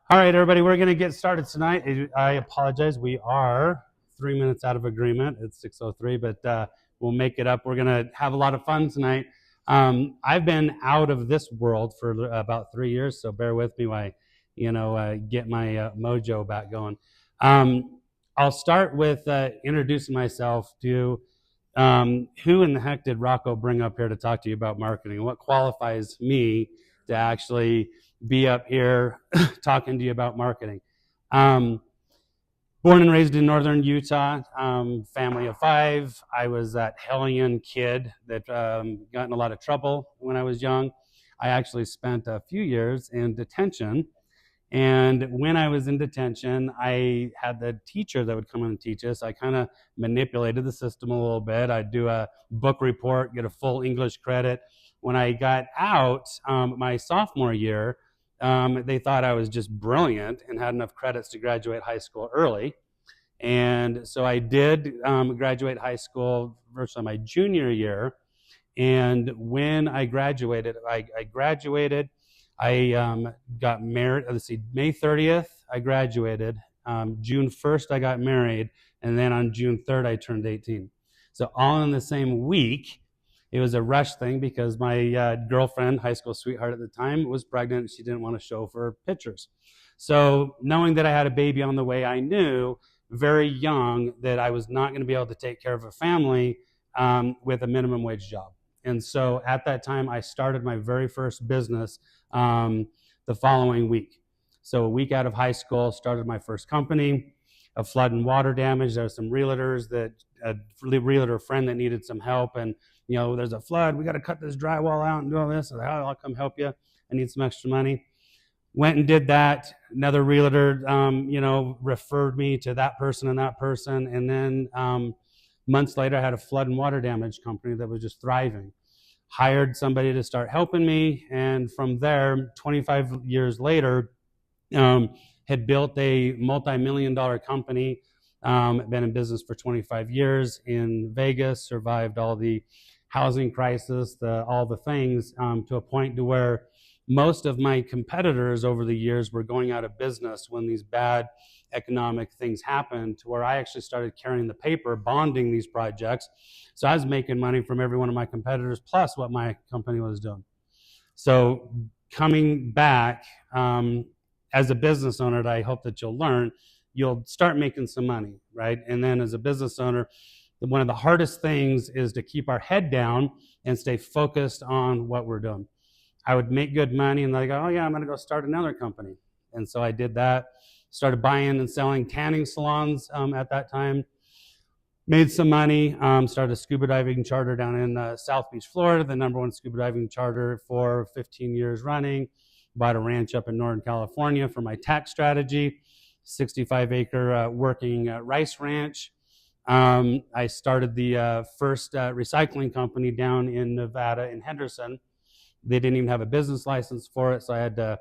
All right, everybody, we're going to get started tonight. I apologize. We are 3 minutes out of agreement. It's 6:03, but we'll make it up. We're going to have a lot of fun tonight. I've been out of this world for about 3 years, so bear with me while I get my mojo back going. I'll start with introducing myself to who in the heck did Rocco bring up here to talk to you about marketing? What qualifies me to actually be up here talking to you about marketing? Um, Born and raised in northern Utah, family of five. I was that hellion kid that got in a lot of trouble when I was young. I actually spent a few years in detention. And when I was in detention, I had the teacher that would come in and teach us. I kind of manipulated the system a little bit. I'd do a book report, get a full English credit. When I got out my sophomore year, they thought I was just brilliant and had enough credits to graduate high school early. And so I did graduate high school virtually my junior year. And when I graduated, I got married. Let's see, May 30th, I graduated. June 1st, I got married. And then on June 3rd, I turned 18. So all in the same week. It was a rush thing because my girlfriend, high school sweetheart at the time, was pregnant and she didn't want to show for pictures. So knowing that I had a baby on the way, I knew very young that I was not going to be able to take care of a family with a minimum wage job. And so at that time, I started my very first business the following week. So a week out of high school, started my first company of flood and water damage. There were some realtors a realtor friend that needed some help, and there's a flood. We got to cut this drywall out and do all this. I said, oh, I'll come help you. I need some extra money. Went and did that. Another realtor, referred me to that person, and then months later, I had a flood and water damage company that was just thriving. Hired somebody to start helping me, and from there, 25 years later, had built a multi-million-dollar company. Been in business for 25 years in Vegas. Survived all the housing crisis, all the things, to a point to where most of my competitors over the years were going out of business when these bad economic things happened, to where I actually started carrying the paper, bonding these projects. So I was making money from every one of my competitors, plus what my company was doing. So coming back as a business owner, that I hope that you'll start making some money, right? And then as a business owner, one of the hardest things is to keep our head down and stay focused on what we're doing. I would make good money and I go, oh yeah, I'm going to go start another company. And so I did that. Started buying and selling tanning salons at that time. Made some money. Started a scuba diving charter down in South Beach, Florida, the #1 scuba diving charter for 15 years running. Bought a ranch up in Northern California for my tax strategy. 65-acre working rice ranch. I started the first recycling company down in Nevada in Henderson. They didn't even have a business license for it, so I had to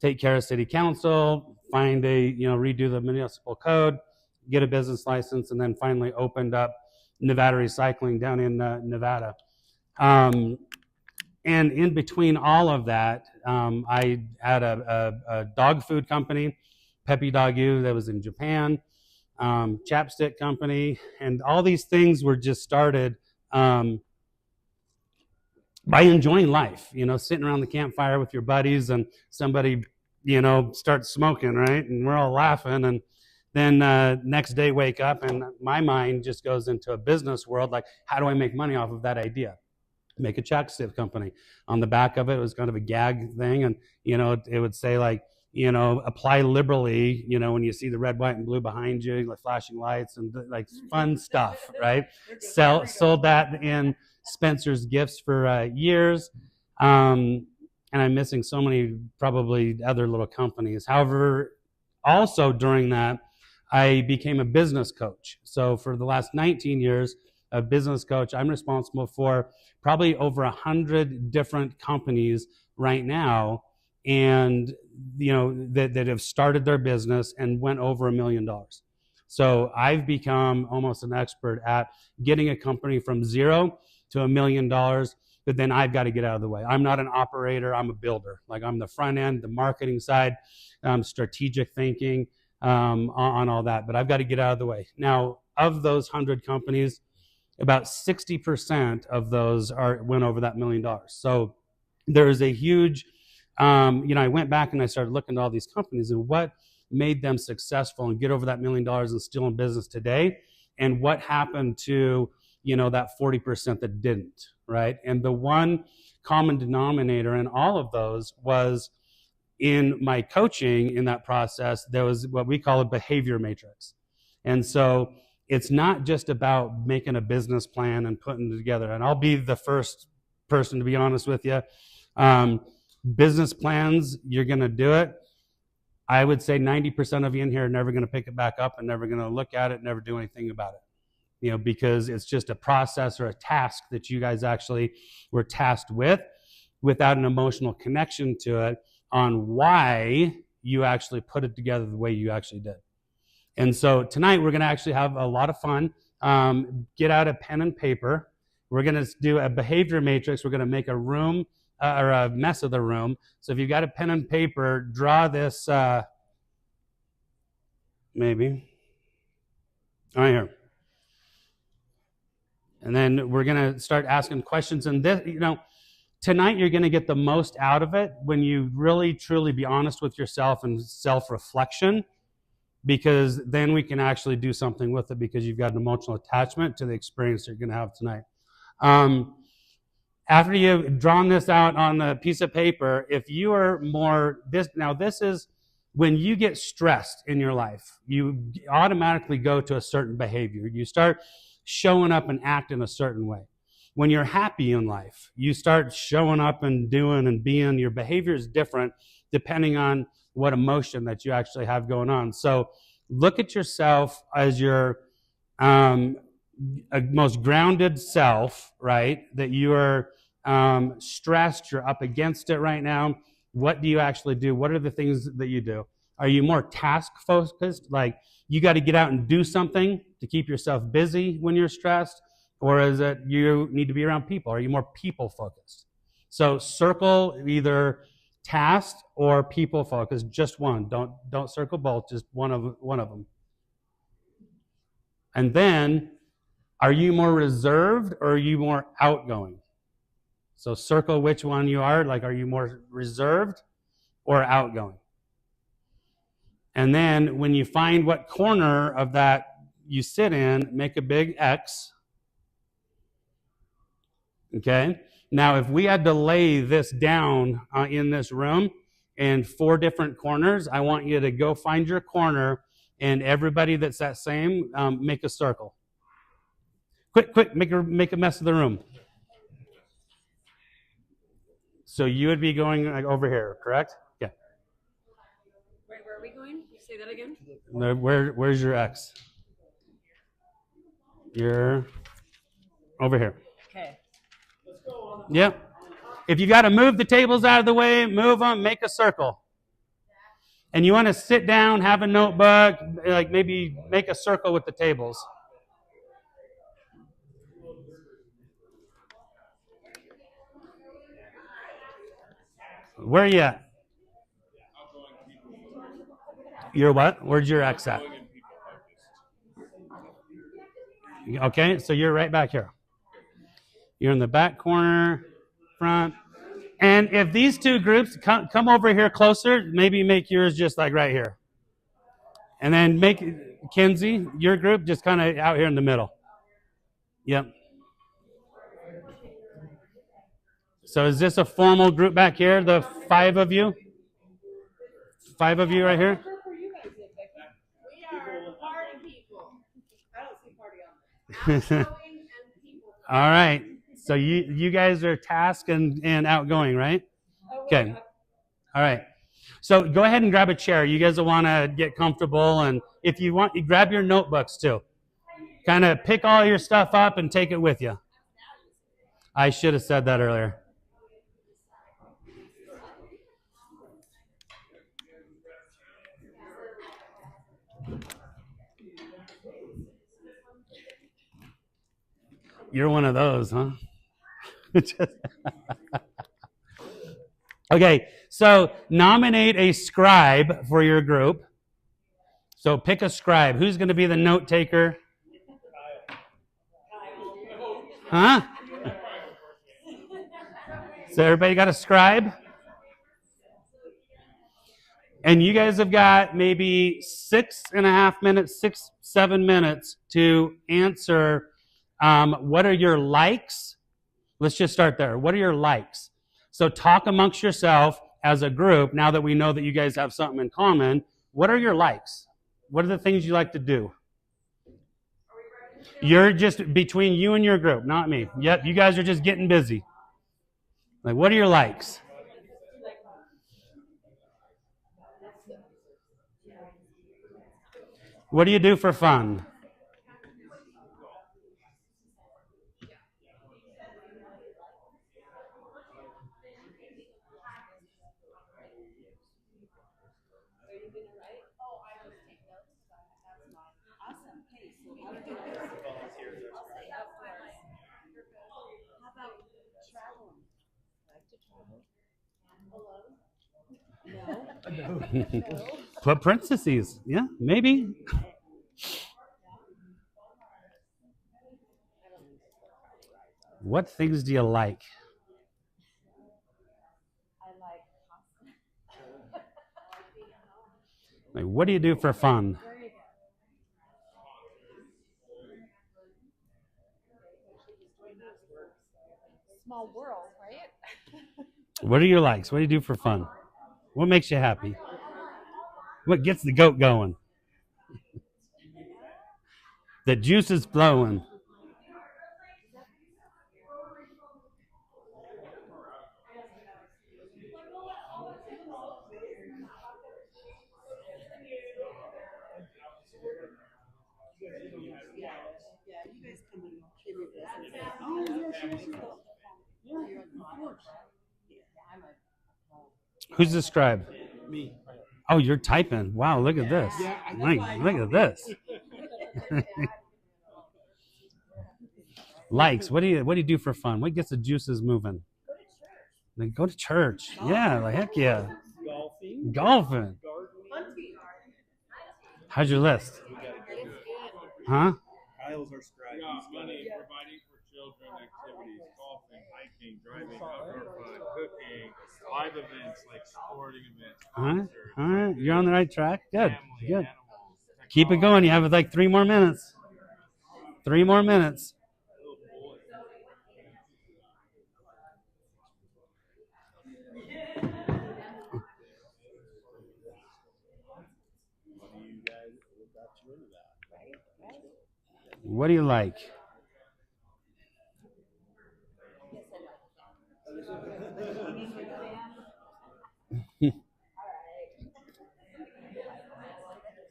take care of city council, redo the municipal code, get a business license, and then finally opened up Nevada Recycling down in Nevada. And in between all of that, I had a dog food company, Peppy Dog U, that was in Japan, chapstick company, and all these things were just started by enjoying life, sitting around the campfire with your buddies and somebody, starts smoking, right? And we're all laughing. And then next day wake up and my mind just goes into a business world. Like, how do I make money off of that idea? Make a chapstick company. On the back of it was kind of a gag thing. And, it would say like, apply liberally, when you see the red, white, and blue behind you, like flashing lights and like fun stuff, right? Sold that in Spencer's Gifts for years. And I'm missing so many probably other little companies. However, also during that, I became a business coach. So for the last 19 years, a business coach, I'm responsible for probably over 100 different companies right now, and that have started their business and went over $1 million. So I've become almost an expert at getting a company from zero to $1 million but then I've got to get out of the way. I'm not an operator, I'm a builder. Like I'm the front end, the marketing side, strategic thinking, on all that, but I've got to get out of the way. Now, of those 100 companies, about 60% of those went over that $1 million. So there is a huge, I went back and I started looking at all these companies and what made them successful and get over that $1 million and still in business today, and what happened to, that 40% that didn't, right? And the one common denominator in all of those was, in my coaching in that process, there was what we call a behavior matrix. And so it's not just about making a business plan and putting it together. And I'll be the first person to be honest with you. Business plans, you're going to do it. I would say 90% of you in here are never going to pick it back up and never going to look at it, never do anything about it. Because it's just a process or a task that you guys actually were tasked with, without an emotional connection to it on why you actually put it together the way you actually did. And so tonight we're going to actually have a lot of fun. Get out a pen and paper. We're going to do a behavior matrix. We're going to make a room or a mess of the room. So if you've got a pen and paper, draw this maybe. All right, here. And then we're going to start asking questions. And this, tonight you're going to get the most out of it when you really, truly be honest with yourself and self-reflection, because then we can actually do something with it, because you've got an emotional attachment to the experience you're going to have tonight. After you've drawn this out on a piece of paper, if you are this is when you get stressed in your life, you automatically go to a certain behavior. You start showing up and acting a certain way. When you're happy in life, you start showing up and doing and being. Your behavior is different depending on what emotion that you actually have going on. So look at yourself as your most grounded self, right? That you are stressed, you're up against it right now. What do you actually do? What are the things that you do? Are you more task focused? Like you got to get out and do something to keep yourself busy when you're stressed? Or is it you need to be around people? Are you more people focused? So circle either task or people focused, just one. Don't circle both, just one of them. And then, are you more reserved or are you more outgoing? So circle which one you are. Like, are you more reserved or outgoing? And then when you find what corner of that you sit in, make a big X. Okay? Now, if we had to lay this down in this room in 4 different corners, I want you to go find your corner, and everybody that's that same, make a circle. Quick, make a mess of the room. So you would be going like over here, correct? Yeah. Where are we going? Say that again. Where's your X? You're over here. Okay. Yep. If you got to move the tables out of the way, move them, make a circle. And you want to sit down, have a notebook, like maybe make a circle with the tables. Where are you at? You're what? Where's your X at? Okay, so you're right back here. You're in the back corner, front. And if these two groups come over here closer, maybe make yours just like right here. And then make Kenzie, your group, just kind of out here in the middle. Yep. So is this a formal group back here, the 5 of you? 5 of you right here? We are party people. I don't see party on there. All right. So you guys are task and outgoing, right? Okay. All right. So go ahead and grab a chair. You guys will want to get comfortable. And if you want, you grab your notebooks too. Kind of pick all your stuff up and take it with you. I should have said that earlier. You're one of those, huh? Okay, so nominate a scribe for your group. So pick a scribe. Who's going to be the note taker? Huh? So everybody got a scribe? And you guys have got maybe 6.5 minutes, 7 minutes to answer what are your likes? Let's just start there. What are your likes? So talk amongst yourself as a group, now that we know that you guys have something in common. What are your likes? What are the things you like to do? You're just between you and your group, not me. Yep, you guys are just getting busy. Like, what are your likes? What do you do for fun? Put parentheses. Yeah, maybe. What things do you like? Like, what do you do for fun? Small world, right? What are your likes? What do you do for fun? What makes you happy? What gets the goat going? The juice is flowing. Who's the scribe? Me. Oh, you're typing. Wow, look at this. Look at this. Likes. What do you do for fun? What gets the juices moving? Like, go to church. Yeah, like heck yeah. Golfing. How's your list? Huh? Kyle's our scribe. Money, providing for children, activities, golfing, hiking, driving, outdoor fun, cooking, live events like sporting events. All right. You're on the right track. Good. Family, Good. animals, Keep it going. You have like 3 more minutes. 3 more minutes. What do you like?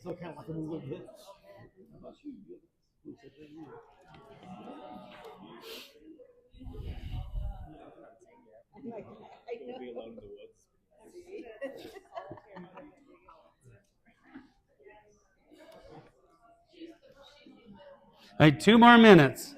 So kind of like a little bit. We'll be alone in the woods. All right, 2 more minutes.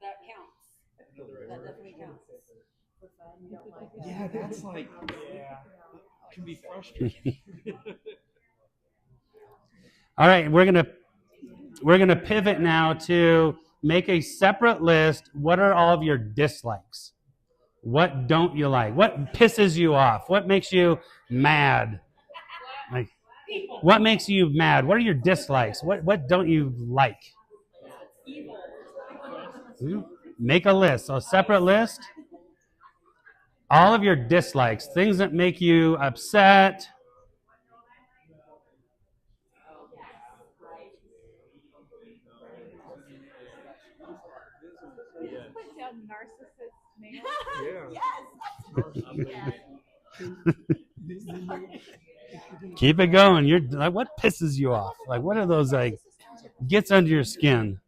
That counts. That definitely counts. Yeah, that's like, can be frustrating. All right, we're gonna pivot now to make a separate list. What are all of your dislikes? What don't you like? What pisses you off? What makes you mad? Like, what makes you mad? What are your dislikes? What don't you like? Make a list. So a separate list. All of your dislikes, things that make you upset. Put down narcissist male. Yeah. Keep it going. You're like, what pisses you off? Like, what are those like gets under your skin?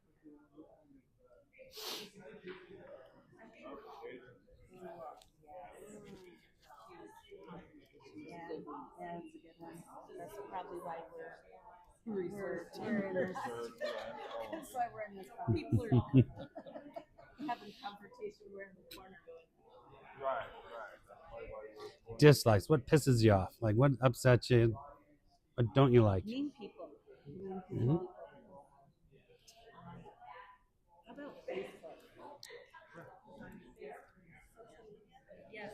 That's a good one. That's probably why we're in this. That's why we're in this. People are having confrontation. We're in the corner going. Dislikes. What pisses you off? Like, what upsets you? What don't you like? Mean people. Mhm. How about Facebook? Yes.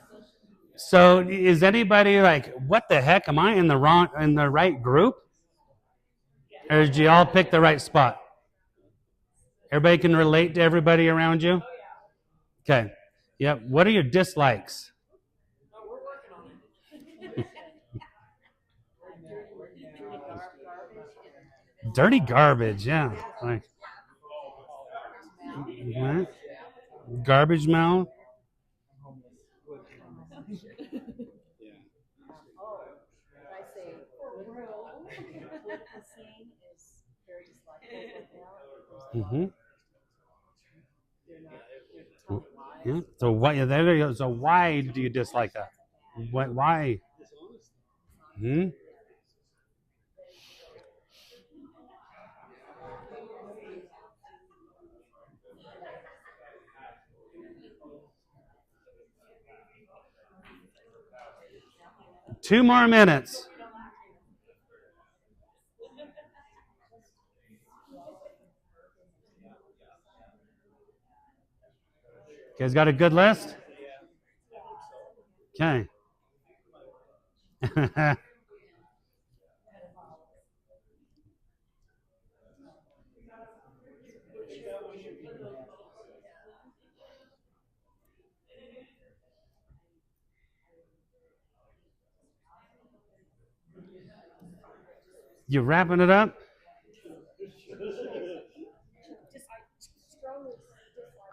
So, is anybody like, what the heck? Am I in the right group? Or did you all pick the right spot? Everybody can relate to everybody around you? Okay. Yep. What are your dislikes? Dirty garbage, yeah. Like, what? Garbage mouth? I say what the saying is very dislikable. Yeah. So what? Yeah, there you go. So why do you dislike that? Why? Hmm? 2 more minutes. You guys got a good list? Okay. You wrapping it up?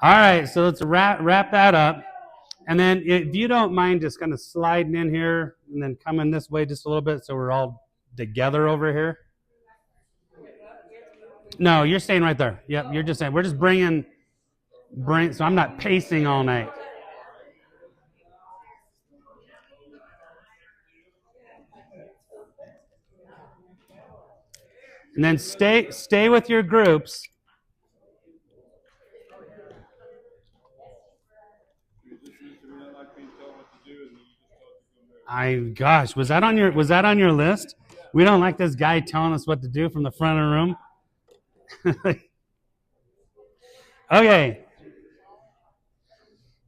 All right, so let's wrap that up. And then if you don't mind just kind of sliding in here and then coming this way just a little bit so we're all together over here. No, you're staying right there. Yep, you're just saying. We're just bring, so I'm not pacing all night. And then stay with your groups. Gosh, was that on your list? We don't like this guy telling us what to do from the front of the room. Okay.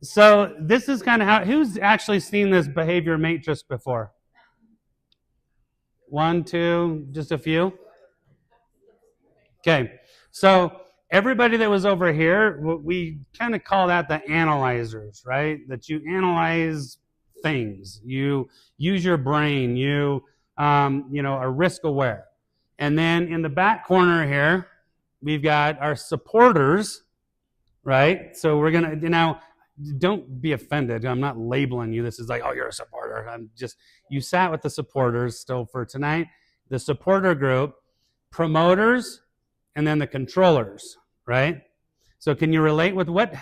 So this is kind of how, who's actually seen this behavior matrix before? 1, 2, just a few? Okay. So everybody that was over here, we kind of call that the analyzers, right? That you analyze things. You use your brain. You are risk aware. And then in the back corner here, we've got our supporters, right? So we're going to, now, don't be offended. I'm not labeling you. This is like, oh, you're a supporter. You sat with the supporters still for tonight. The supporter group, promoters, and then the controllers, right? So can you relate with what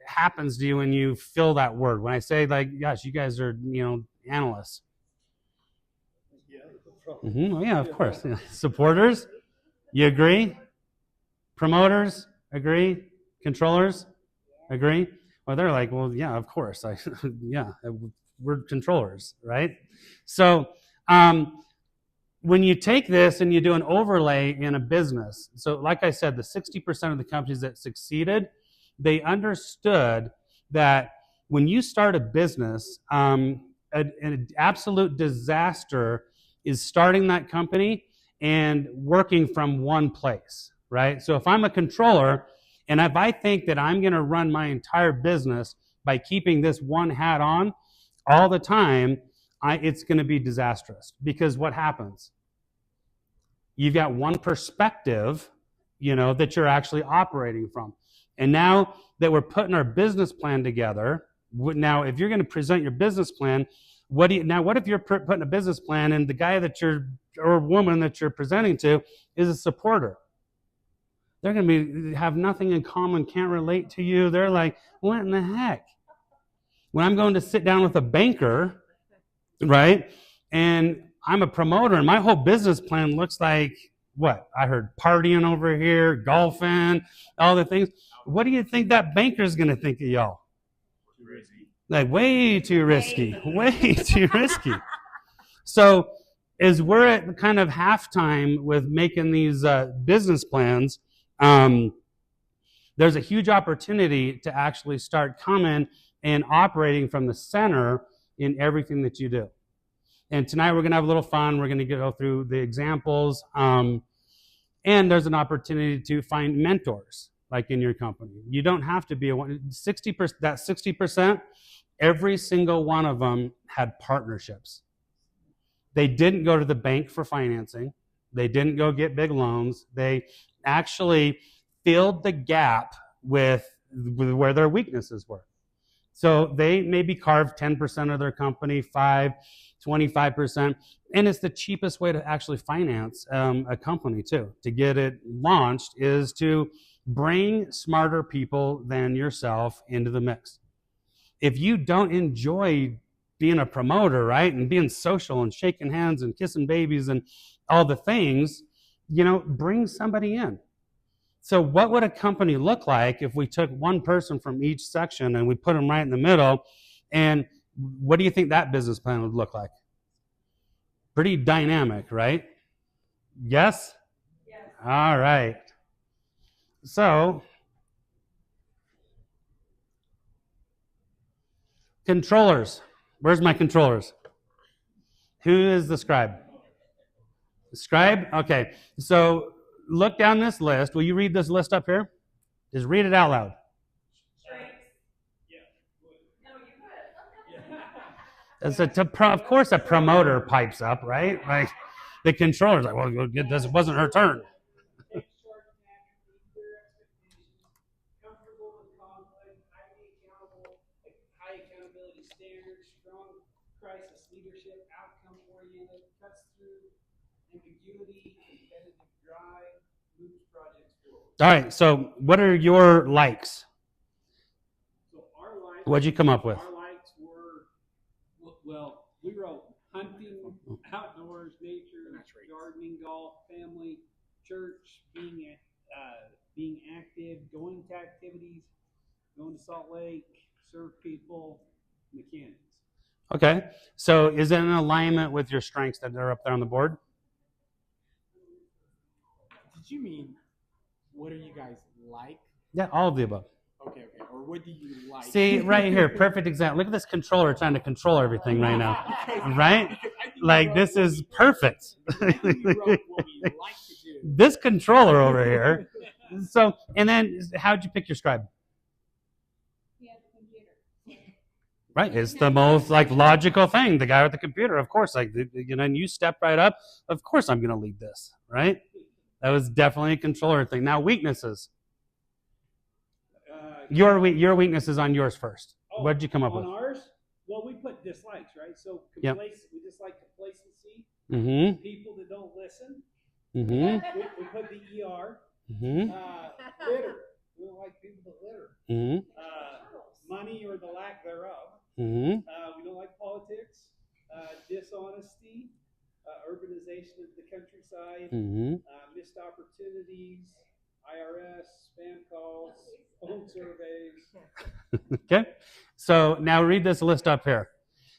happens to you when you feel that word? When I say, like, gosh, you guys are, analysts. Mm-hmm. Oh, yeah, of course. Yeah. Supporters, you agree? Promoters, agree? Controllers, agree? Well, they're like, well, yeah, of course. Yeah, we're controllers, right? So when you take this and you do an overlay in a business, so like I said, the 60% of the companies that succeeded, they understood that when you start a business, an absolute disaster is starting that company and working from one place, right? So if I'm a controller, and if I think that I'm going to run my entire business by keeping this one hat on all the time, it's going to be disastrous. Because what happens? You've got one perspective, that you're actually operating from. And now that we're putting our business plan together, now if you're going to present your business plan, what if you're putting a business plan and the guy or woman that you're presenting to is a supporter? They're going to have nothing in common, can't relate to you. They're like, what in the heck? When I'm going to sit down with a banker, right, and I'm a promoter, and my whole business plan looks like what? I heard partying over here, golfing, all the things. What do you think that banker is going to think of y'all? Too risky. Like, way too risky. Way too risky. So as we're at kind of halftime with making these business plans, there's a huge opportunity to actually start coming and operating from the center in everything that you do. And tonight we're going to have a little fun. We're going to go through the examples. And there's an opportunity to find mentors, like in your company. You don't have to be 60%. That 60%, every single one of them had partnerships. They didn't go to the bank for financing. They didn't go get big loans. They actually filled the gap with where their weaknesses were. So they maybe carved 10% of their company, 5%, 25%, and it's the cheapest way to actually finance a company too. To get it launched is to bring smarter people than yourself into the mix. If you don't enjoy being a promoter, right, and being social and shaking hands and kissing babies and all the things, bring somebody in. So what would a company look like if we took one person from each section and we put them right in the middle? And what do you think that business plan would look like? Pretty dynamic, right? Yes? Yes. All right. So, controllers. Where's my controllers? Who is the scribe? The scribe? Okay. So, look down this list. Will you read this list up here? Just read it out loud. Of course, a promoter pipes up, right? Like the controller's like, well, this wasn't her turn. High accountability standards, strong crisis leadership, outcome oriented, cuts through ambiguity, competitive drive, moves projects forward. All right, so what are your likes? So our likes. What'd you come up with? Our likes were, well, we wrote hunting, outdoors, nature, gardening, golf, family, church, being active, going to activities, going to Salt Lake, serve people, mechanics. Okay, so is it in alignment with your strengths that are up there on the board? Did you mean, what do you guys like? Yeah, all of the above. Okay. Or what do you like? See, right here, perfect example. Look at this controller trying to control everything right now. Right? Like, this is perfect. This controller over here. So, and then how'd you pick your scribe? Right, it's the most logical thing. The guy with the computer, of course. And you step right up. Of course, I'm going to lead this. Right? That was definitely a controller thing. Now, weaknesses. Your weaknesses on yours first. What did you come up with? On ours, well, we put dislikes, right? So we dislike complacency. Mm-hmm. People that don't listen. Mm-hmm. We put the ER. Mm-hmm. Litter. We don't like people that litter. Mm-hmm. Money or the lack thereof. Mm-hmm. We don't like politics. Dishonesty. Urbanization of the countryside. Mm-hmm. Missed opportunities. IRS, spam calls, phone surveys. Okay. So now read this list up here.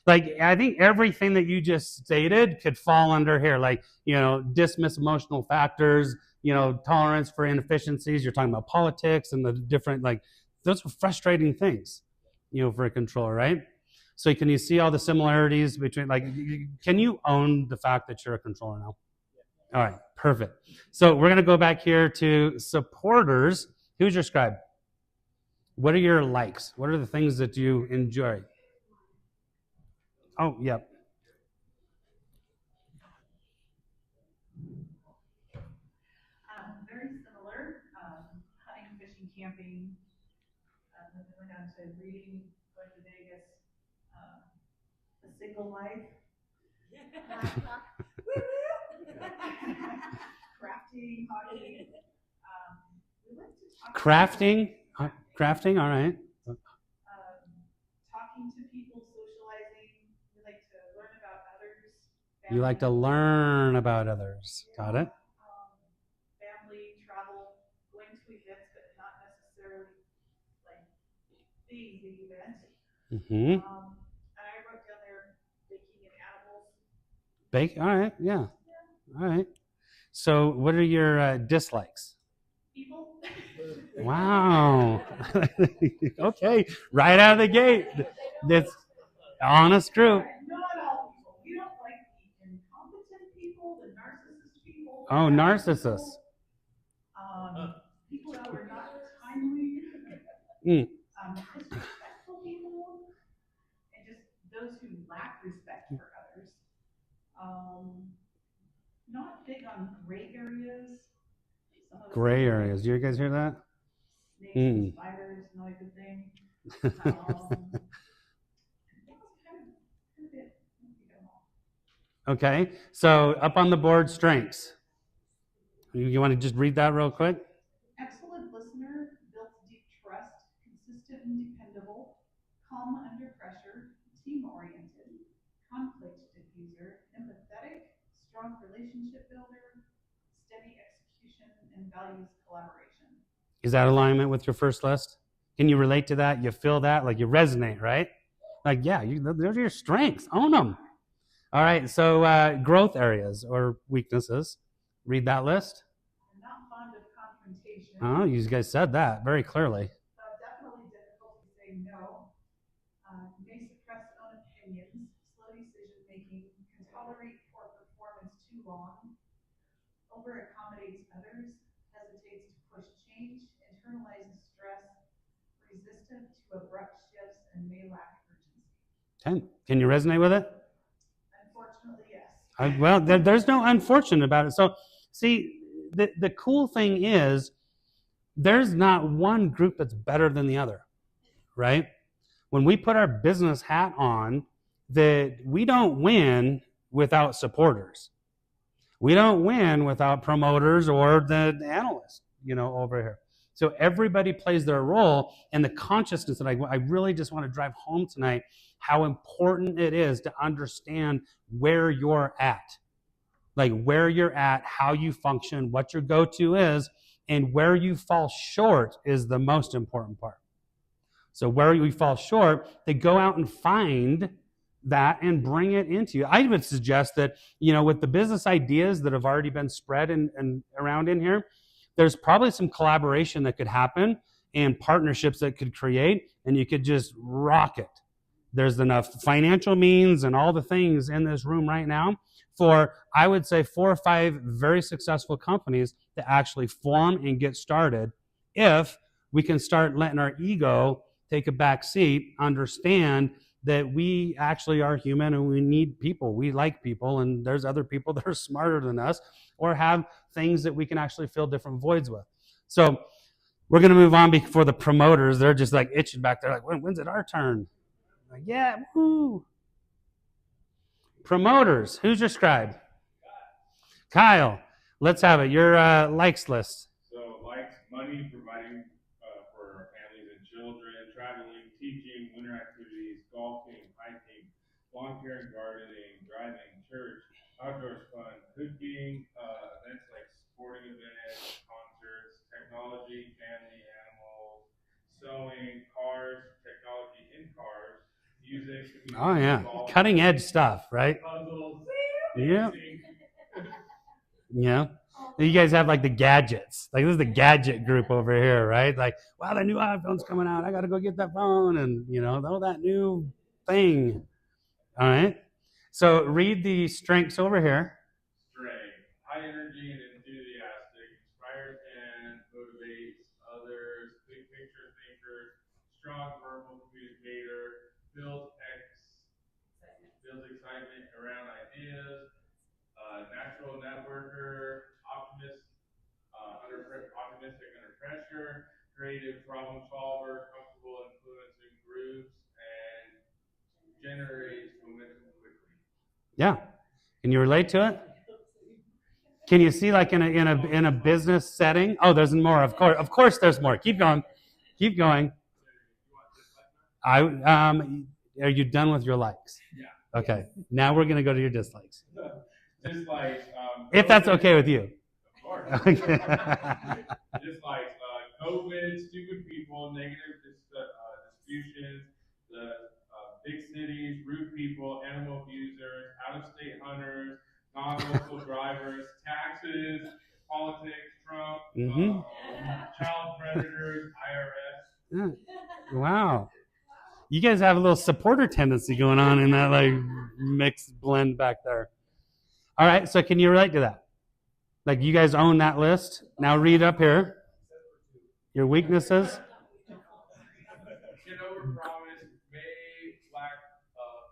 I think everything that you just stated could fall under here. Dismiss emotional factors, tolerance for inefficiencies. You're talking about politics and the different, those are frustrating things, for a controller, right? So can you see all the similarities between, can you own the fact that you're a controller now? All right, perfect. So we're going to go back here to supporters. Who's your scribe? What are your likes? What are the things that you enjoy? Oh, yep. Very similar. camping. Then we went down to reading, going to Vegas, The Single Life. Crafting, hockey. We went to Crafting? Crafting, all right. talking to people, socializing. We like to learn about others. You like to learn about others. Got it? Family, travel, going to events, but not necessarily like being the event. Mm-hmm. And I wrote down there baking and animals. Bake? All right, yeah. All right. So, what are your dislikes? People. Wow. Okay, right out of the gate. That's honest group. Not all people. We don't like the incompetent people, the narcissist people. Oh, narcissists. People that were not timely. Disrespectful people, and just those who lack respect for others. Not big on gray areas. Gray areas. Do you guys hear that? Snakes and spiders, not a good thing. That was kind of it. Okay, so up on the board, strengths. You want to just read that real quick? Excellent listener, builds deep trust, consistent and dependable, calm under pressure, team-oriented, conflict diffuser, empathetic, strong relationship builder, steady execution, and values collaboration. Is that alignment with your first list? Can you relate to that? You feel that? Like you resonate, right? Like, yeah, those are your strengths. Own them. All right, so growth areas or weaknesses. Read that list. I'm not fond of confrontation. Oh, you guys said that very clearly. Definitely difficult to say no. May suppress own opinions, slow decision making, can tolerate poor performance too long, over accommodates others, hesitates to push change, internalizes stress, resistant to abrupt shifts, and may lack urgency. Okay. Can you resonate with it? Unfortunately, yes. Well, there's no unfortunate about it. So, see, the cool thing is there's not one group that's better than the other, right? When we put our business hat on, that we don't win without supporters. We don't win without promoters or the analysts, over here. So everybody plays their role, and the consciousness that I really just want to drive home tonight, how important it is to understand where you're at. Like where you're at, how you function, what your go-to is, and where you fall short is the most important part. So where you fall short, they go out and find that and bring it into you. I would suggest that, with the business ideas that have already been spread and around in here, there's probably some collaboration that could happen and partnerships that could create, and you could just rock it. There's enough financial means and all the things in this room right now for, I would say, 4 or 5 very successful companies to actually form and get started if we can start letting our ego take a back seat, understand that we actually are human and we need people. We like people, and there's other people that are smarter than us or have things that we can actually fill different voids with. So we're going to move on before the promoters. They're just like itching back there, like, when's it our turn? Like, yeah, woo. Promoters, who's your scribe? Kyle, let's have it. Your likes list. So likes, money, providing for our families and children, traveling, teaching, winter activities, golfing, hiking, lawn care and gardening, driving, church, outdoors fun, cooking, events like sporting events, concerts, technology, family, animals, sewing, cars, technology in cars, music. Oh yeah, cutting edge stuff, right? Puzzles. Yeah. Yeah. You guys have like the gadgets. Like this is the gadget group over here, right? Like, wow, the new iPhone's coming out. I got to go get that phone and, that new thing. All right. So read the strengths over here. Strength, high energy and enthusiastic, inspires and motivates others, big picture thinker, strong verbal communicator, builds excitement around ideas, natural networker, optimistic under pressure, creative Yeah. Can you relate to it? Can you see, like, in a business setting? Oh, there's more. Of course, there's more. Keep going. Keep going. Are you done with your likes? Yeah. Okay. Now we're gonna go to your dislikes. Dislikes. If that's okay with you. Of course. Okay. Dislikes. COVID, stupid people, negative distributions, the big cities, rude people, animal abusers, out-of-state hunters, non-local drivers, taxes, politics, Trump, child predators, IRS. Wow. You guys have a little supporter tendency going on in that, like, mixed blend back there. All right, so can you relate to that? Like, you guys own that list? Now read up here. Your weaknesses. Can overpromise, may lack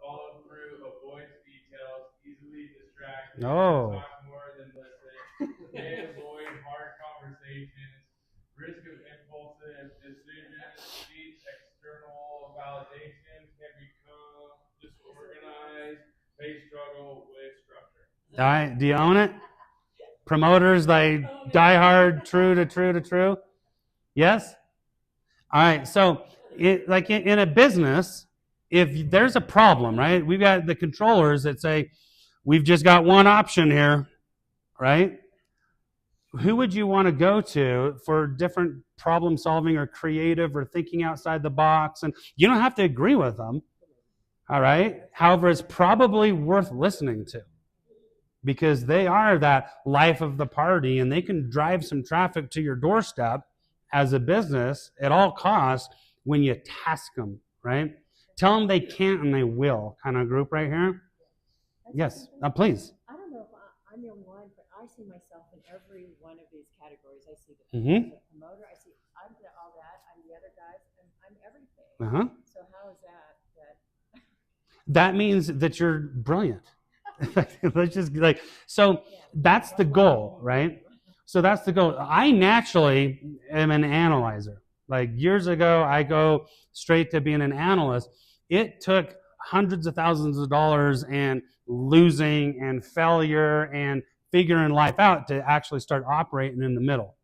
follow through, avoids details, easily distracted, talk more than listen, may avoid hard conversations, risk of impulsive decisions, needs external validation, can become disorganized, may struggle with structure. All right, do you own it? Promoters, like, die hard, true to true to true? Yes? All right, so like in a business, if there's a problem, right? We've got the controllers that say, we've just got one option here, right? Who would you want to go to for different problem solving or creative or thinking outside the box? And you don't have to agree with them, all right? However, it's probably worth listening to because they are that life of the party and they can drive some traffic to your doorstep as a business at all costs when you task them, right? Tell them they can't and they will kind of group right here. Yes, please. I don't know if I'm the only one, but I see myself in every one of these categories. I see the promoter, I'm all that, I'm the other guys, and I'm everything. So how is that? That means that you're brilliant. Let's just so that's the goal, right? So that's the goal. I naturally am an analyzer. Like years ago, I go straight to being an analyst. It took hundreds of thousands of dollars and losing and failure and figuring life out to actually start operating in the middle.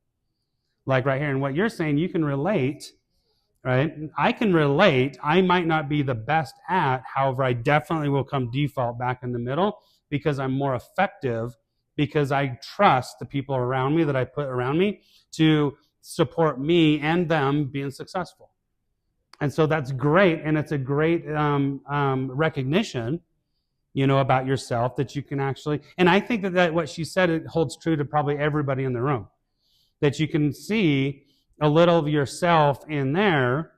Like right here. And what you're saying, you can relate, right? I can relate. I might not be the best at, however, I definitely will come default back in the middle because I'm more effective because I trust the people around me that I put around me to support me and them being successful. And so that's great, and it's a great recognition, about yourself that you can actually, and I think that what she said, it holds true to probably everybody in the room, that you can see a little of yourself in there.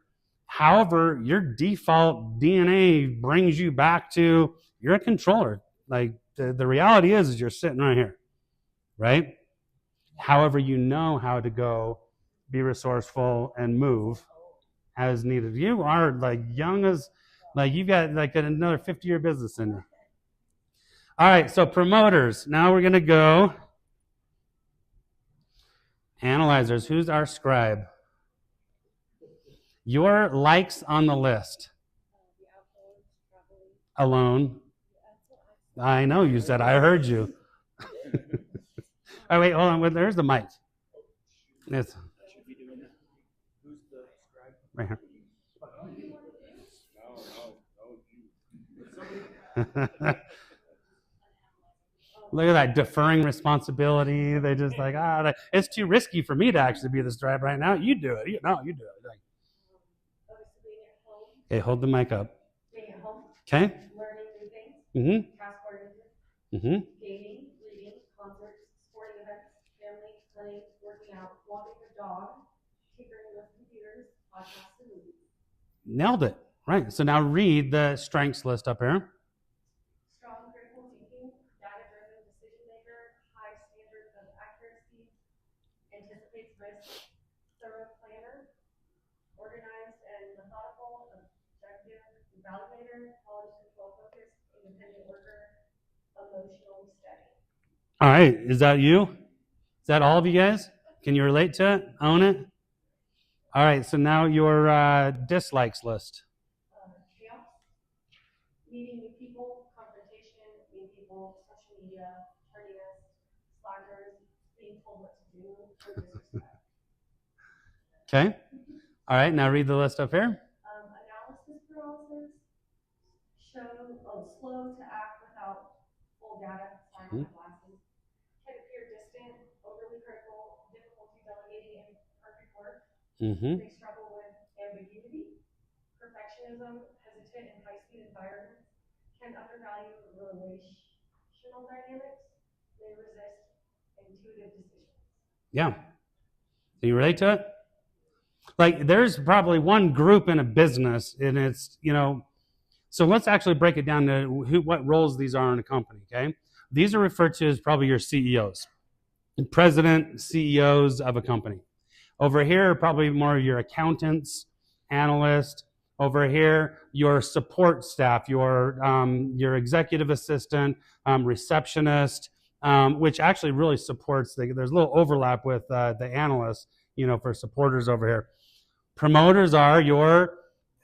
However, your default DNA brings you back to, you're a controller. Like the reality is you're sitting right here, right? However, you know how to go be resourceful and move as needed. You are like young as, like you've got like another 50-year business in you. All right, so promoters. Now we're going to go analyzers. Who's our scribe? Your likes on the list. Alone. I know you said, I heard you. Oh, wait, hold on. There's the mic. Yes. Right here. Look at that, deferring responsibility. They just like, it's too risky for me to actually be the scribe right now. You do it. You do it. Like, okay, hold the mic up. Okay. Learning new things. Task oriented. Gaming, reading, concerts, sporting events, family, playing, working out, walking the dog, tinkering with computers, podcasts, and movies. Nailed it. Right. So now read the strengths list up here. Strong critical thinking, data-driven decision maker, high standards of accuracy, anticipates risk, thorough planner, organized and methodical, objective evaluator, knowledge control focused, independent worker, emotionally steady. All right. Is that you? Is that all of you guys? Can you relate to it? Own it? All right. So now your dislikes list. Chaos, meeting new people, confrontation, mean people being told what to do or disrespect. Okay. All right. Now read the list up here. Analysis paralysis, slow to act without full data, sorry, my glasses, can appear distant, overly critical, difficulty delegating imperfect work. They struggle with ambiguity, perfectionism, hesitant in high-speed environments, can undervalue relational dynamics, they resist intuitive decisions. Yeah. Do you relate to it? Like, there's probably one group in a business, and it's, so let's actually break it down to what roles these are in a company, okay? These are referred to as probably your CEOs, president, CEOs of a company. Over here are probably more of your accountants, analysts. Over here, your support staff, your executive assistant, receptionist, which actually really supports, there's a little overlap with the analysts, for supporters over here. Promoters are your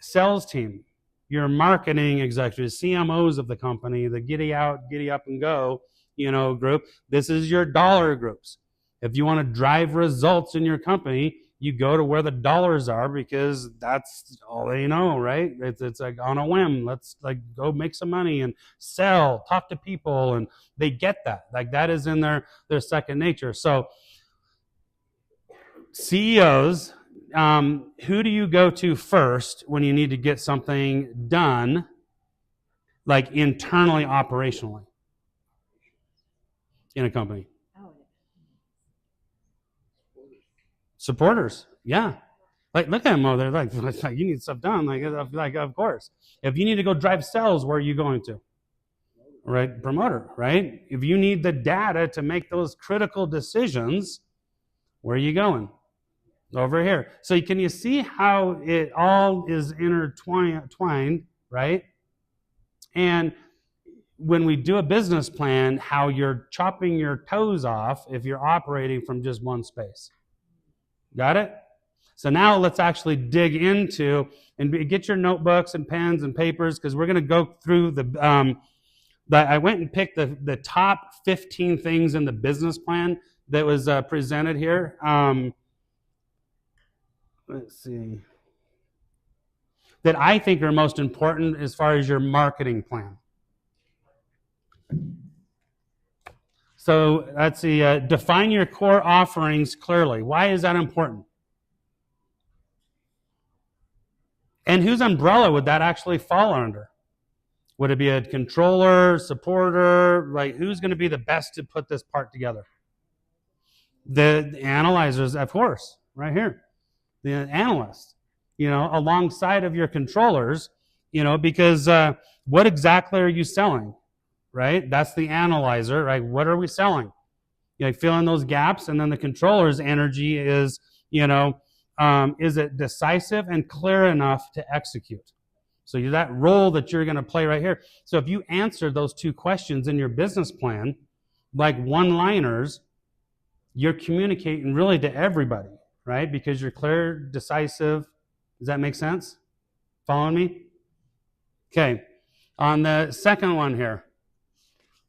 sales team, your marketing executives, CMOs of the company, the giddy out, giddy up and go, group. This is your dollar groups. If you want to drive results in your company, you go to where the dollars are because that's all they know, right? It's like on a whim. Let's like go make some money and sell, talk to people, and they get that. Like that is in their second nature. So CEOs, who do you go to first when you need to get something done, like internally, operationally, in a company? Supporters, yeah. Like, look at them over there. Like, you need stuff done. Like, of course. If you need to go drive sales, where are you going to? Right, promoter, right? If you need the data to make those critical decisions, where are you going? Over here. So can you see how it all is intertwined, right? And when we do a business plan, how you're chopping your toes off if you're operating from just one space. Got it? So now let's actually dig into and get your notebooks and pens and papers because we're going to go through I went and picked the top 15 things in the business plan that was presented here. Let's see. That I think are most important as far as your marketing plan. So let's see. Define your core offerings clearly. Why is that important? And whose umbrella would that actually fall under? Would it be a controller, supporter? Like, who's going to be the best to put this part together? The analyzers, of course, right here. The analysts, alongside of your controllers, because what exactly are you selling, right? That's the analyzer, right? What are we selling? Fill in those gaps, and then the controller's energy is, is it decisive and clear enough to execute? So that role that you're going to play right here. So if you answer those two questions in your business plan, like one-liners, you're communicating really to everybody, right? Because you're clear, decisive. Does that make sense? Following me? Okay. On the second one here,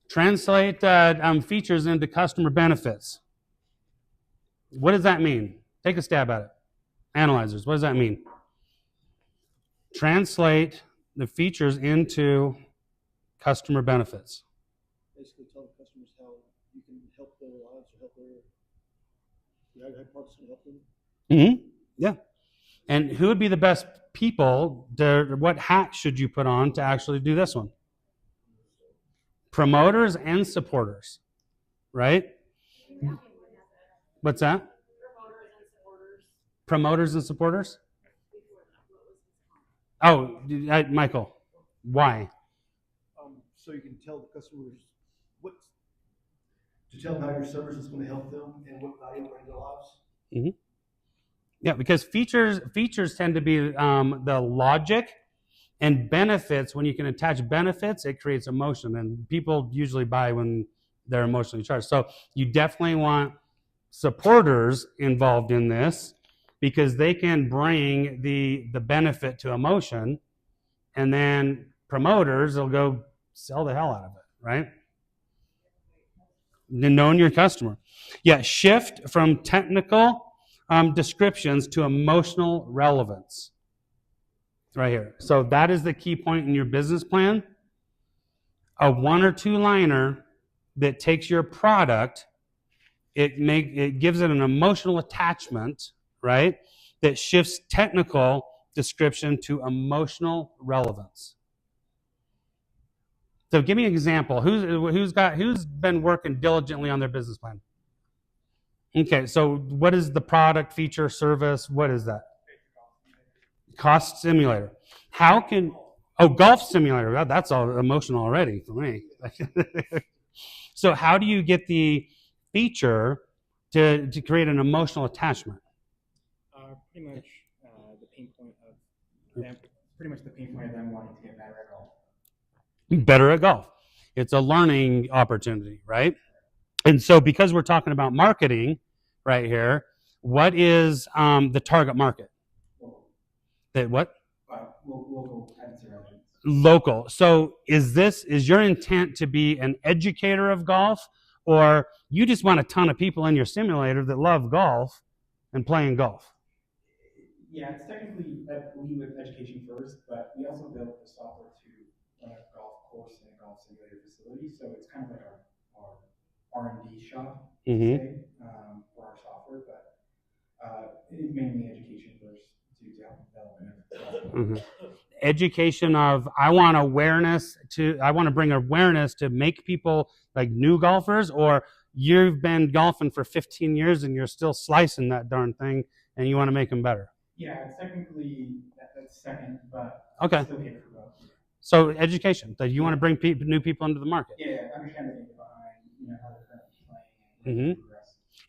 translate features into customer benefits. What does that mean? Take a stab at it. Analyzers, what does that mean? Translate the features into customer benefits. Basically tell the customers how you can help their lives or help their parts to help them. Mm-hmm. Yeah. And who would be the best people what hat should you put on to actually do this one? Promoters and supporters, right? What's that? Promoters and supporters? Oh, Michael, why? So you can tell the customers to tell them how your service is going to help them and what value bring their lives. Mm-hmm. Yeah, because features tend to be the logic, and benefits. When you can attach benefits, it creates emotion, and people usually buy when they're emotionally charged. So you definitely want supporters involved in this because they can bring the benefit to emotion, and then promoters will go sell the hell out of it, right? Knowing your customer. Yeah, shift from technical descriptions to emotional relevance. Right here. So that is the key point in your business plan. A 1 or 2 liner that takes your product, it gives it an emotional attachment, right? That shifts technical description to emotional relevance. So give me an example. Who's been working diligently on their business plan? Okay, so what is the product, feature, service? What is that? Cost simulator. How can golf simulator? That's all emotional already for me. So how do you get the feature to create an emotional attachment? Pretty much the pain point of them. Pretty much the pain point of them wanting to get better at golf. Better at golf. It's a learning opportunity, right? And so because we're talking about marketing right here, what is the target market? That what? Local residents. Local. So is your intent to be an educator of golf, or you just want a ton of people in your simulator that love golf and playing golf? Yeah, it's technically lead with education first, but we also built the software to run a golf course and a golf simulator facility. So it's kind of like our R&D shop, say, for our software, but it's mainly education first to help development of golf. Education of I want to bring awareness to make people like new golfers, or you've been golfing for 15 years and you're still slicing that darn thing and you want to make them better. Yeah, it's technically that's second, but okay. It's still here for both. So education, that you want to bring new people into the market. Yeah, understand the data behind how they're currently playing.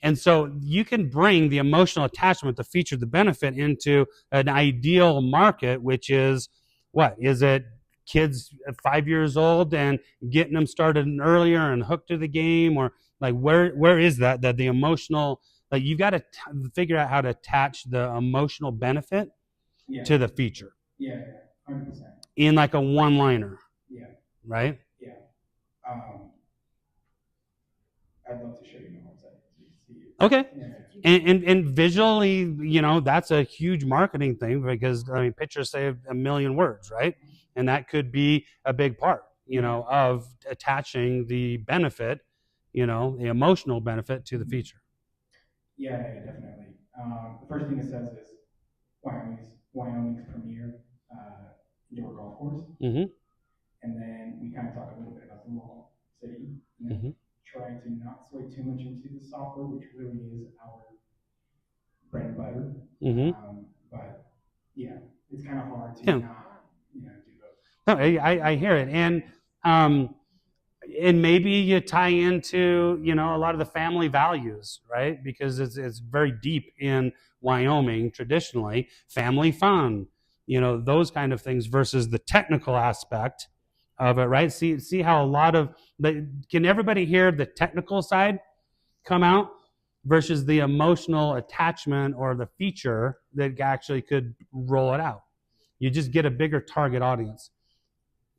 And so you can bring the emotional attachment, the feature, the benefit into an ideal market, which is what? Is it kids at 5 years old and getting them started earlier and hooked to the game, or like where is that the emotional? Like you've got to figure out how to attach the emotional benefit to the feature. Yeah, 100%. In like a one-liner. Yeah. Right? Yeah. I'd love to show you my website so you can see it. Okay. Yeah. And visually, that's a huge marketing thing, because pictures say a million words, right? And that could be a big part, of attaching the benefit, the emotional benefit to the feature. Yeah, definitely. The first thing it says is Wyoming's premier indoor golf course. Mm-hmm. And then we kind of talk a little bit about the local city, and try to not sway too much into the software, which really is our bread and butter. But yeah, it's kind of hard to not, do both. No, I hear it, and maybe you tie into a lot of the family values, right? Because it's very deep in Wyoming traditionally, family fun, those kind of things versus the technical aspect of it, right? See how a lot of can everybody hear the technical side come out versus the emotional attachment or the feature that actually could roll it out? You just get a bigger target audience.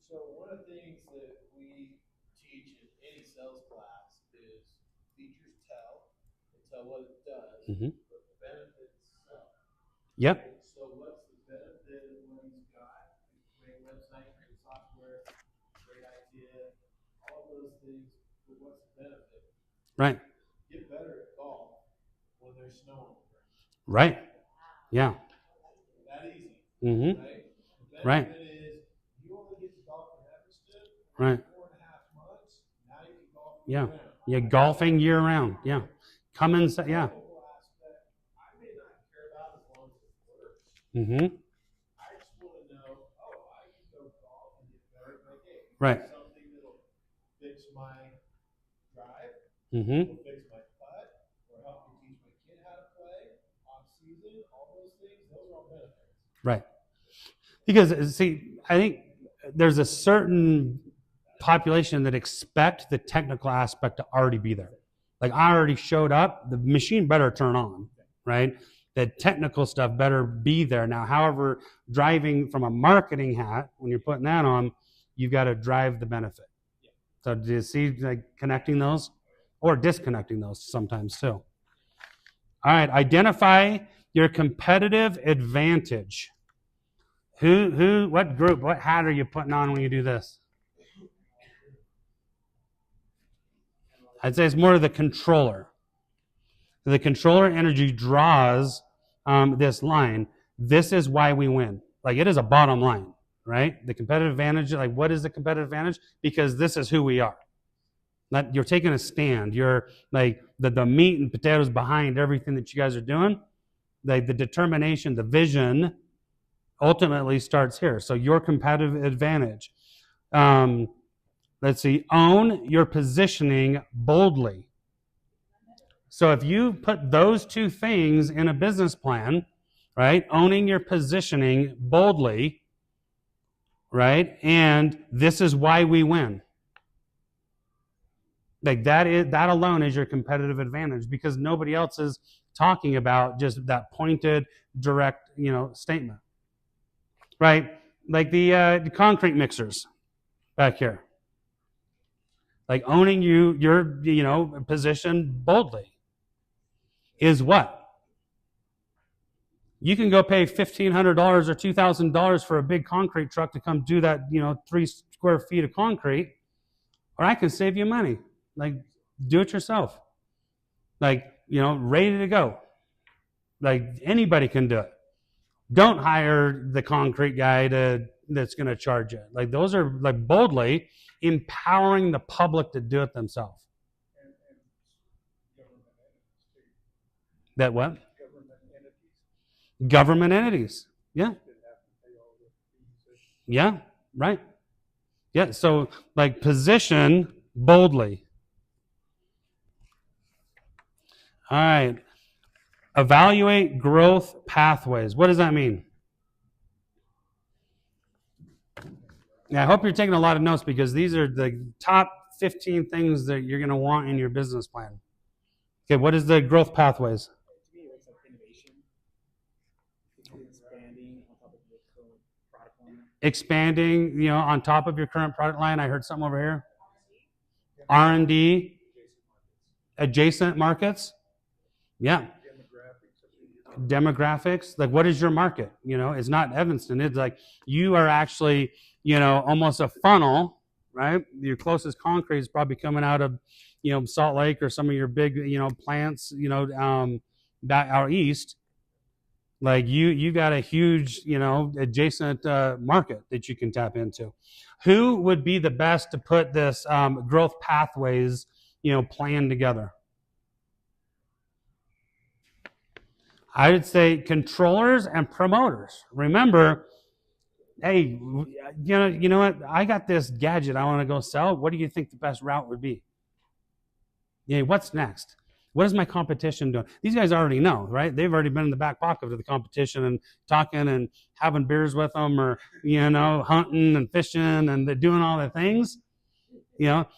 So one of the things that we teach in any sales class is features tell what it does, but the benefits sell. Yep. So what's the benefit of what he's got? Great website, great software, great idea, all those things, but what's the benefit? Right. Get better at golf when there's snow on the ground. Right. Yeah. That easy. Right. The Right. benefit is you only get to golf in Evanston Right. 4.5 months. Now you can golf Yeah. year round. Yeah. Golfing year round. Yeah. Come inside. Yeah. Aspect, I may not care about as long as it works. I just want to know, I can go golf and get better at my game. Right. Something that'll fix my drive, Mm-hmm. will fix my putt, or help me teach my kid how to play off season, all those things, those are all benefits. Right. Because, see, I think there's a certain population that expect the technical aspect to already be there. Like, I already showed up, the machine better turn on, right? The technical stuff better be there. Now, however, driving from a marketing hat, when you're putting that on, you've got to drive the benefit. So do you see, like, connecting those? or disconnecting those sometimes too. All right, identify your competitive advantage. What group, what hat are you putting on when you do this? I'd say it's more the controller. The controller energy draws this line. This is why we win. Like, it is a bottom line, right? The competitive advantage, like, what is the competitive advantage? Because this is who we are. Not, you're taking a stand. You're like the meat and potatoes behind everything that you guys are doing. Like, the determination, the vision ultimately starts here. So your competitive advantage. Let's see, own your positioning boldly. So if you put those two things in a business plan, right, owning your positioning boldly, right, and this is why we win. Like, that alone is your competitive advantage, because nobody else is talking about just that pointed, direct, statement, right? Like the concrete mixers back here. Like, owning your position boldly is what? You can go pay $1,500 or $2,000 for a big concrete truck to come do that, 3 square feet of concrete, or I can save you money. Like, do it yourself. Like, ready to go. Like, anybody can do it. Don't hire the concrete guy that's going to charge you. Like, those are like boldly empowering the public to do it themselves. That what? Government entities. Yeah. Yeah, right. Yeah, so like, position boldly. All right. Evaluate growth pathways. What does that mean? Yeah, I hope you're taking a lot of notes, because these are the top 15 things that you're going to want in your business plan. Okay, what is the growth pathways? To me, it's like innovation, expanding on top of your current product line. Expanding, on top of your current product line. I heard something over here. R&D, adjacent markets. Yeah. Demographics. Like, what is your market? It's not Evanston. It's like, you are actually, almost a funnel, right? Your closest concrete is probably coming out of, Salt Lake, or some of your big, plants, back out east. Like, you got a huge, adjacent market that you can tap into. Who would be the best to put this growth pathways, plan together? I would say controllers and promoters. Remember, hey, you know what? I got this gadget I want to go sell. What do you think the best route would be? Yeah, what's next? What is my competition doing? These guys already know, right? They've already been in the back pocket of the competition and talking and having beers with them, or, hunting and fishing, and they're doing all the things.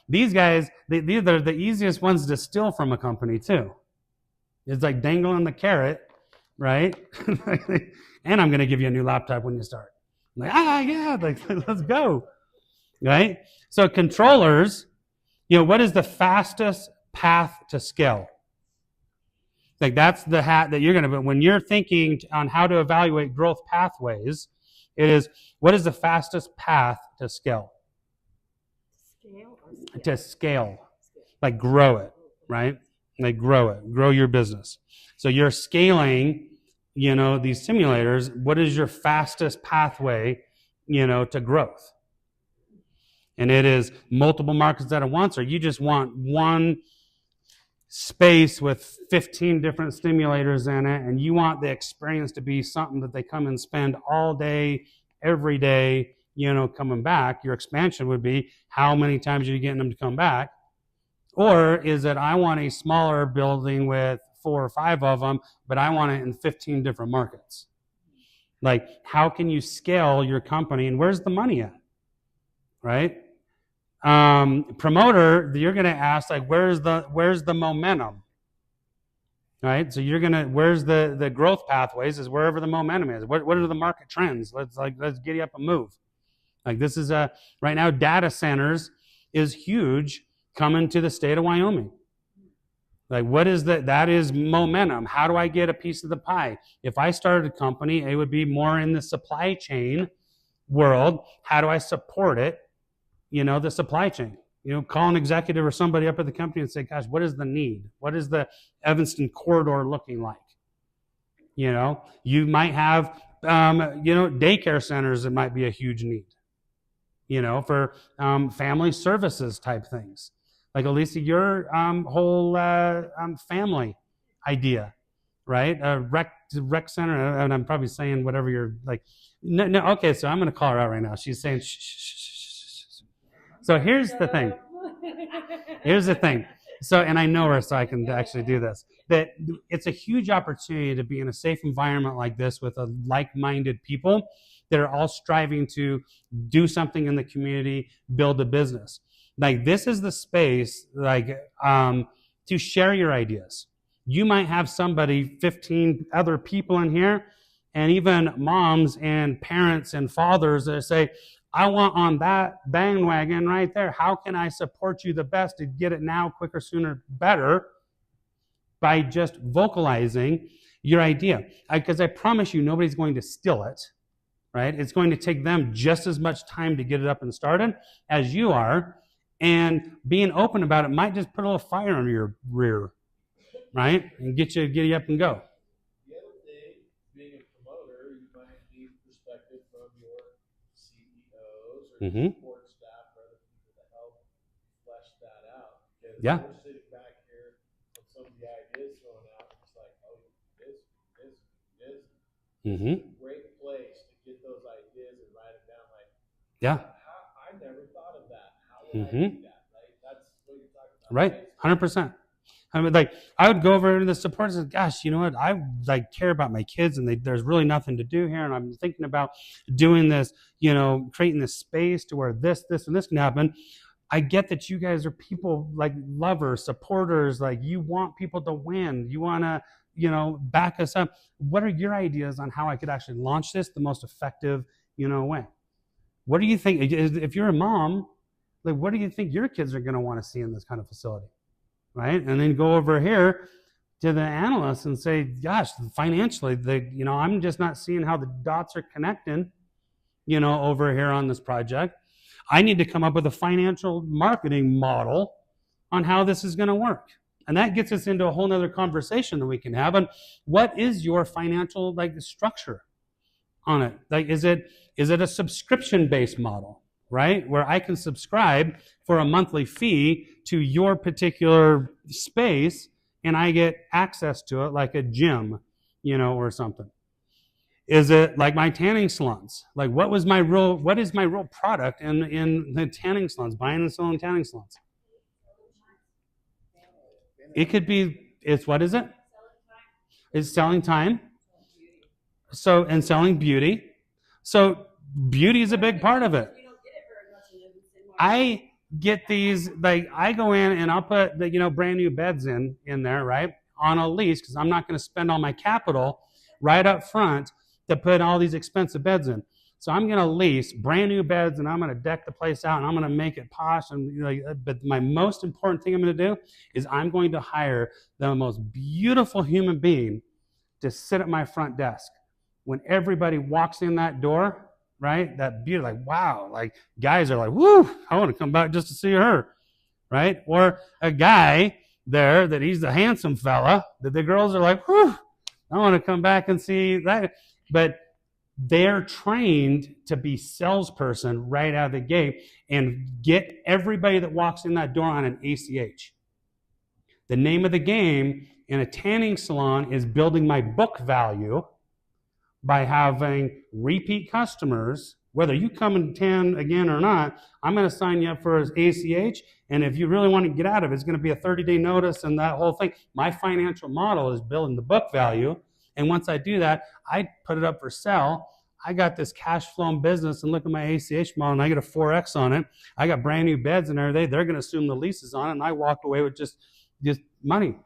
These guys, these are the easiest ones to steal from a company too. It's like dangling the carrot, right? And I'm going to give you a new laptop when you start. Like, yeah, like, let's go, right? So controllers, what is the fastest path to scale? Like, that's the hat that you're going to put. When you're thinking on how to evaluate growth pathways, it is, what is the fastest path to scale? To scale. Like, grow it, right? Like, grow it. Grow your business. So you're scaling, these simulators. What is your fastest pathway, to growth? And it is multiple markets at once, or you just want one space with 15 different stimulators in it, and you want the experience to be something that they come and spend all day, every day, coming back. Your expansion would be, how many times are you getting them to come back? Or is it, I want a smaller building with 4 or 5 of them, but I want it in 15 different markets? Like, how can you scale your company, and where's the money at? Right? Promoter, you're going to ask, like, where's the momentum? Right? So you're going to, where's the growth pathways, is wherever the momentum is. What are the market trends? Let's get you up and move. Like, this is right now, data centers is huge coming to the state of Wyoming. Like, what is that? That is momentum. How do I get a piece of the pie? If I started a company, it would be more in the supply chain world. How do I support it? The supply chain. Call an executive or somebody up at the company and say, gosh, what is the need? What is the Evanston corridor looking like? You might have, daycare centers that might be a huge need, for family services type things. Like, Elisa, your whole family idea, right? A rec center, and I'm probably saying whatever you're like. No, okay, so I'm going to call her out right now. She's saying, shh, shh, shh, shh, shh. So here's the thing. So, and I know her, so I can actually do this. That it's a huge opportunity to be in a safe environment like this with like-minded people that are all striving to do something in the community, build a business. Like, this is the space, to share your ideas. You might have 15 other people in here, and even moms and parents and fathers that say, I want on that bandwagon right there. How can I support you the best to get it now, quicker, sooner, better, by just vocalizing your idea? Because I promise you, nobody's going to steal it, right? It's going to take them just as much time to get it up and started as you are. And being open about it might just put a little fire under your rear, right? And get you up and go. The other thing, being a promoter, you might need perspective from your CEOs or support staff or other people to help flesh that out. Because we're sitting back here with some of the ideas thrown out, it's like, oh, this. It's a great place to get those ideas and write them down. Like, I never thought of that. How would I do that? Right? That's what you're talking about. Right, 100%. I mean, I would go over to the support and say, gosh, you know what? I care about my kids, and there's really nothing to do here, and I'm thinking about doing this, creating this space to where this, and this can happen. I get that you guys are people, like, lovers, supporters, like, you want people to win. You want to, back us up. What are your ideas on how I could actually launch this the most effective, way? What do you think? If you're a mom, like, what do you think your kids are going to want to see in this kind of facility? Right? And then go over here to the analysts and say, gosh, financially, I'm just not seeing how the dots are connecting, over here on this project. I need to come up with a financial marketing model on how this is going to work. And that gets us into a whole nother conversation that we can have on what is your financial structure on it. Like, is it a subscription-based model, right? Where I can subscribe for a monthly fee to your particular space and I get access to it like a gym, or something. Is it like my tanning salons? Like, what is my real product in the tanning salons, buying and selling tanning salons? It could be, what is it? It's selling time. So, and selling beauty. So beauty is a big part of it. I get these, I go in and I'll put the, brand new beds in there, right? On a lease, because I'm not going to spend all my capital right up front to put all these expensive beds in. So I'm going to lease brand new beds and I'm going to deck the place out and I'm going to make it posh. But my most important thing I'm going to do is I'm going to hire the most beautiful human being to sit at my front desk. When everybody walks in that door, right? That beauty, wow, guys are like, woo, I want to come back just to see her, right? Or a guy there that he's a handsome fella that the girls are like, whew, I want to come back and see that. But they're trained to be salesperson right out of the gate and get everybody that walks in that door on an ACH. The name of the game in a tanning salon is building my book value by having repeat customers. Whether you come and tan again or not, I'm going to sign you up for an ACH, and if you really want to get out of it, it's going to be a 30-day notice and that whole thing. My financial model is building the book value, and once I do that, I put it up for sale. I got this cash flowing business, and look at my ACH model, and I get a 4X on it. I got brand new beds and everything. They're going to assume the leases on it, and I walk away with just money,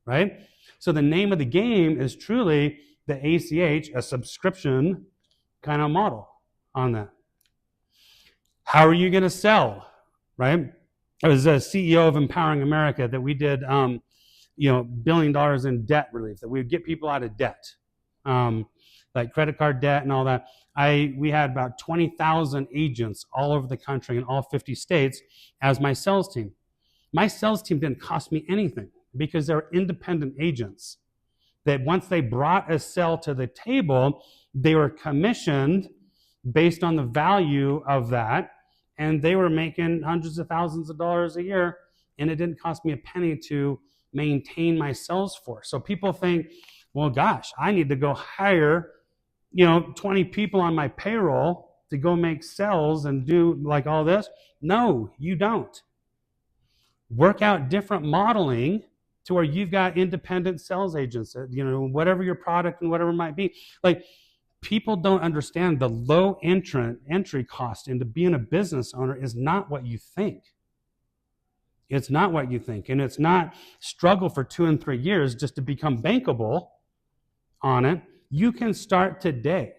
right? So the name of the game is truly the ACH, a subscription kind of model on that. How are you going to sell, right? I was a CEO of Empowering America that we did $1 billion in debt relief, that we would get people out of debt, like credit card debt and all that. We had about 20,000 agents all over the country in all 50 states as my sales team. My sales team didn't cost me anything because they were independent agents that once they brought a sale to the table, they were commissioned based on the value of that, and they were making hundreds of thousands of dollars a year, and it didn't cost me a penny to maintain my sales force. So people think, well, gosh, I need to go hire 20 people on my payroll to go make sales and do like all this. No, you don't. Work out different modeling to where you've got independent sales agents, whatever your product and whatever it might be. Like, people don't understand the low entry cost into being a business owner is not what you think. It's not what you think. And it's not struggle for 2 and 3 years just to become bankable on it. You can start today.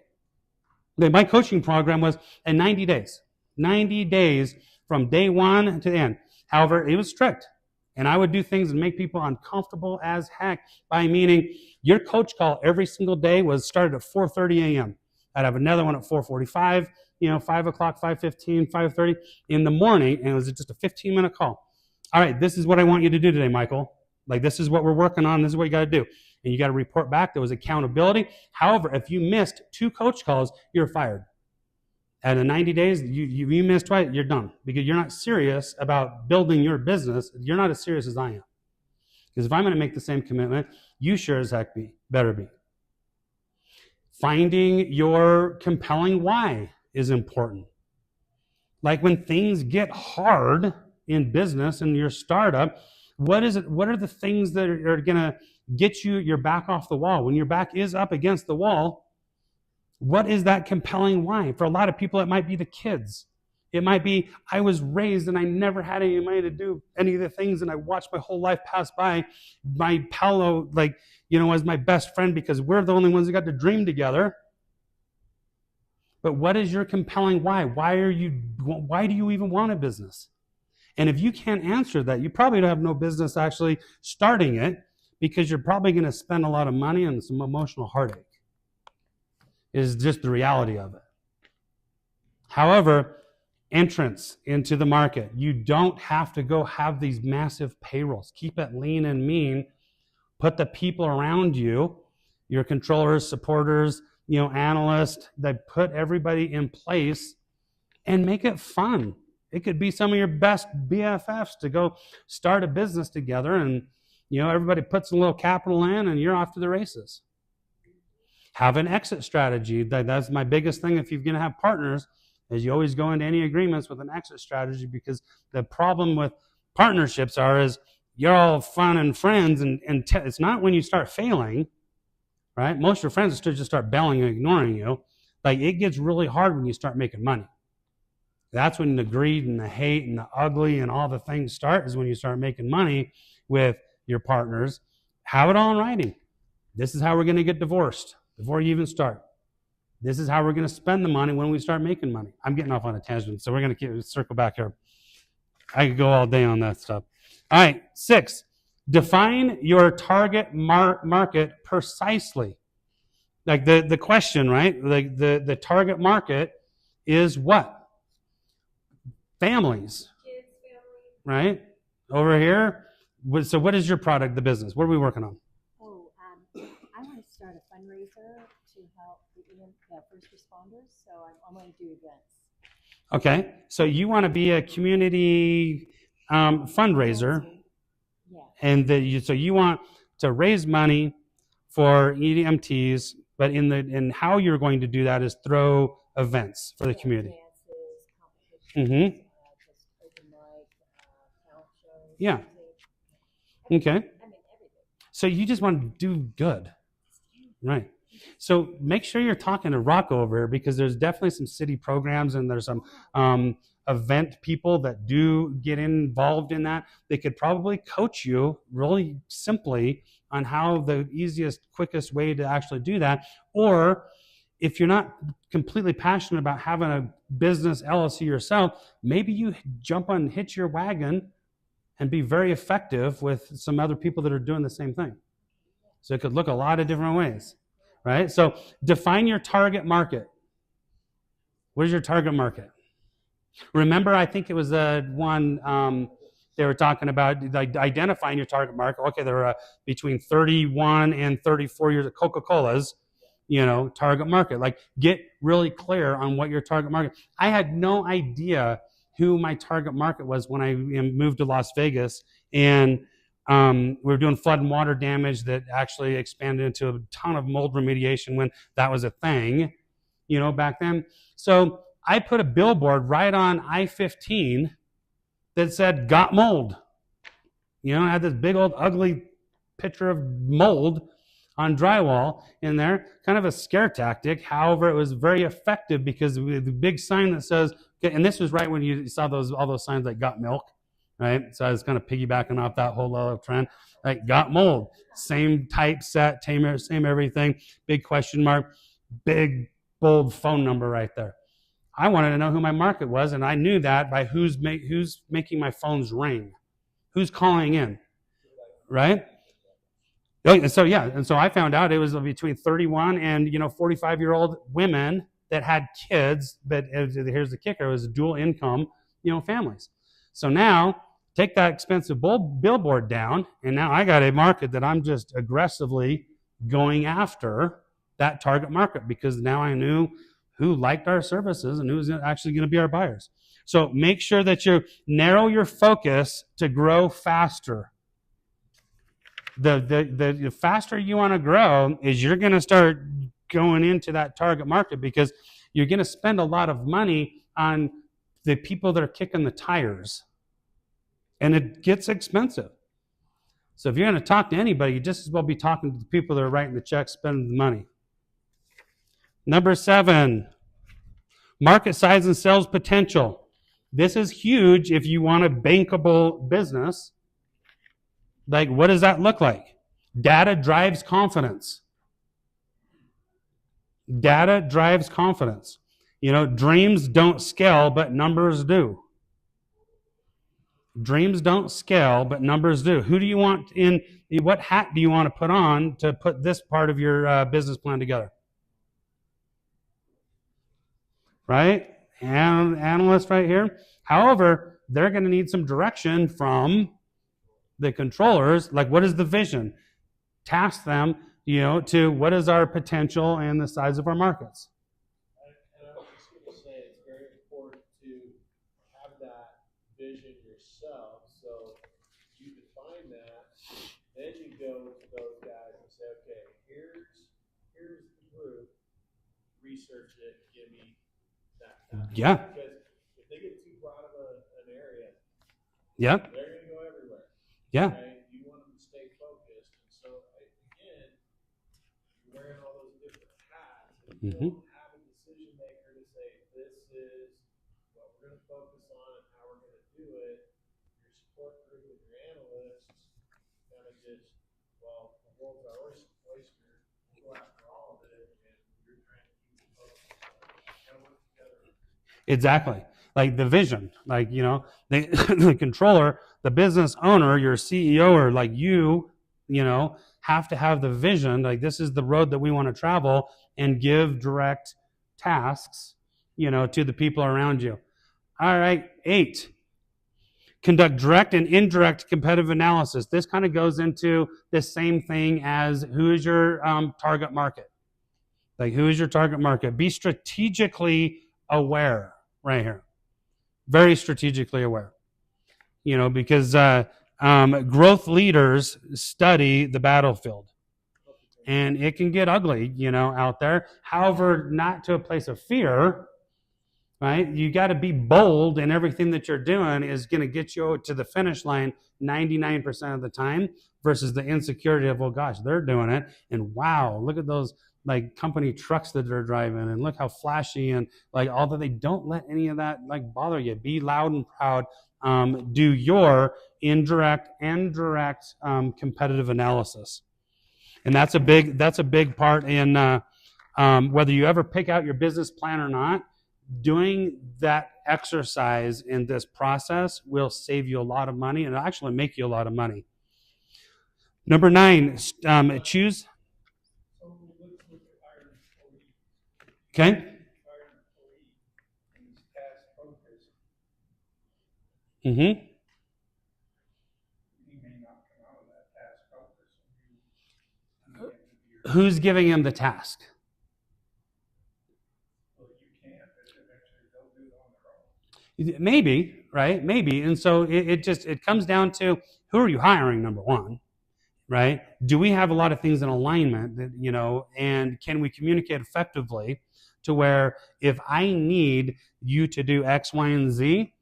My coaching program was in 90 days. 90 days from day one to the end. However, it was strict. And I would do things and make people uncomfortable as heck by meaning your coach call every single day was started at 4:30 a.m. I'd have another one at 4:45, 5 o'clock, 5:15, 5:30 in the morning, and it was just a 15-minute call. All right, this is what I want you to do today, Michael. Like, this is what we're working on. This is what you got to do. And you got to report back. There was accountability. However, if you missed 2 coach calls, you're fired. And in 90 days, you miss twice, you're done. Because you're not serious about building your business. You're not as serious as I am. Because if I'm going to make the same commitment, you sure as heck better be. Finding your compelling why is important. Like, when things get hard in business and your startup, what are the things that are going to get your back off the wall? When your back is up against the wall, what is that compelling why? For a lot of people, it might be the kids. It might be, I was raised and I never had any money to do any of the things, and I watched my whole life pass by. My pal, was my best friend because we're the only ones that got to dream together. But what is your compelling why? Why do you even want a business? And if you can't answer that, you probably don't have no business actually starting it, because you're probably going to spend a lot of money and some emotional heartache. Is just the reality of it. However, entrance into the market. You don't have to go have these massive payrolls. Keep it lean and mean. Put the people around you, your controllers, supporters, analysts, that put everybody in place and make it fun. It could be some of your best BFFs to go start a business together, and everybody puts a little capital in and you're off to the races. Have an exit strategy. That's my biggest thing if you're going to have partners, is you always go into any agreements with an exit strategy, because the problem with partnerships is you're all fun and friends, and it's not when you start failing, right? Most of your friends just start bailing and ignoring you. Like, it gets really hard when you start making money. That's when the greed and the hate and the ugly and all the things start, is when you start making money with your partners. Have it all in writing. This is how we're going to get divorced. Before you even start. This is how we're going to spend the money when we start making money. I'm getting off on a tangent, so we're going to circle back here. I could go all day on that stuff. All right, 6, define your target market precisely. Like the question, right? Like the target market is what? Families. Kids, families. Right? Over here. So what is your product, the business? What are we working on? I want to start a fundraiser to help the first responders, so I'm going to do events. Okay, so you want to be a community fundraiser, Yeah. and so you want to raise money for EMTs, but in how you're going to do that is throw events for the community. Dances, competitions, just open mic, talent shows. Yeah. Music. Okay. I mean, everything. So you just want to do good, right? So make sure you're talking to Rocco over here, because there's definitely some city programs, and there's some event people that do get involved in that. They could probably coach you really simply on how the easiest, quickest way to actually do that. Or if you're not completely passionate about having a business LLC yourself, maybe you jump on, hitch your wagon and be very effective with some other people that are doing the same thing. So it could look a lot of different ways, right? So define your target market. What is your target market? Remember, I think it was one they were talking about, like, identifying your target market. Okay, there are between 31 and 34 years of Coca-Cola's, target market. Like, get really clear on what your target market. I had no idea who my target market was when I moved to Las Vegas, and we were doing flood and water damage that actually expanded into a ton of mold remediation when that was a thing, back then. So I put a billboard right on I-15 that said, "Got mold." It had this big old ugly picture of mold on drywall in there, kind of a scare tactic. However, it was very effective because the big sign that says, and this was right when you saw all those signs like "Got milk," right? So I was kind of piggybacking off that whole other trend. Like, "Got mold," same typeset, same everything, big question mark, big bold phone number right there. I wanted to know who my market was, and I knew that by who's making my phones ring, who's calling in, right? And so I found out it was between 31 and 45-year-old women that had kids, but here's the kicker: it was dual income, families. So now take that expensive billboard down, and now I got a market that I'm just aggressively going after, that target market, because now I knew who liked our services and who's actually going to be our buyers. So make sure that you narrow your focus to grow faster. The faster you want to grow is you're going to start going into that target market, because you're going to spend a lot of money on the people that are kicking the tires. And it gets expensive. So if you're going to talk to anybody, you just as well be talking to the people that are writing the checks, spending the money. Number 7, market size and sales potential. This is huge if you want a bankable business. Like, what does that look like? Data drives confidence. Data drives confidence. Dreams don't scale, but numbers do. Dreams don't scale, but numbers do. Who do you want in? What hat do you want to put on to put this part of your business plan together? Right? Analyst right here. However, they're going to need some direction from the controllers. Like, what is the vision? Task them, to what is our potential and the size of our markets. And I was just going to say, it's very important to have that vision yourself. So you define that, then you go to those guys and say, okay, here's the group, research it, give me that. Yeah. Because if they get too broad of an area, Yeah. they're going to go everywhere. Yeah. Okay? You want them to stay focused. And so, again, you're wearing all those different hats. And you don't have a decision maker to say, this is what we're going to focus on and how we're going to do it. Your support group and your analysts kind of just, well, the world's our oyster. Go after all of it, and you're trying to keep it focused. Kind of work together. Exactly. Like the vision, like, the controller, the business owner, your CEO, or like you have to have the vision. Like, this is the road that we want to travel, and give direct tasks, to the people around you. All right. 8, conduct direct and indirect competitive analysis. This kind of goes into the same thing as who is your target market. Like, who is your target market? Be strategically aware right here. Very strategically aware. Because growth leaders study the battlefield. And it can get ugly, out there. However, not to a place of fear, right? You got to be bold, and everything that you're doing is going to get you to the finish line 99% of the time, versus the insecurity of, oh gosh, they're doing it. And wow, look at those like company trucks that they're driving, and look how flashy, and like, although they don't let any of that like bother you. Be loud and proud. Do your indirect and direct competitive analysis, and that's a big part in whether you ever pick out your business plan or not. doing that exercise in this process will save you a lot of money and it'll actually make you a lot of money. Number 9, choose. So let's look at hiring an employee. Okay. Hiring an employee and he's task focused, Mm-hmm. he may not come out of that task focus. And you, Who's giving him the task? well, you can't, but eventually they'll do it on their own. Maybe, right? Maybe. And so it comes down to, who are you hiring, number 1, right? Do we have a lot of things in alignment that, and can we communicate effectively to where if I need you to do X, Y, and Z,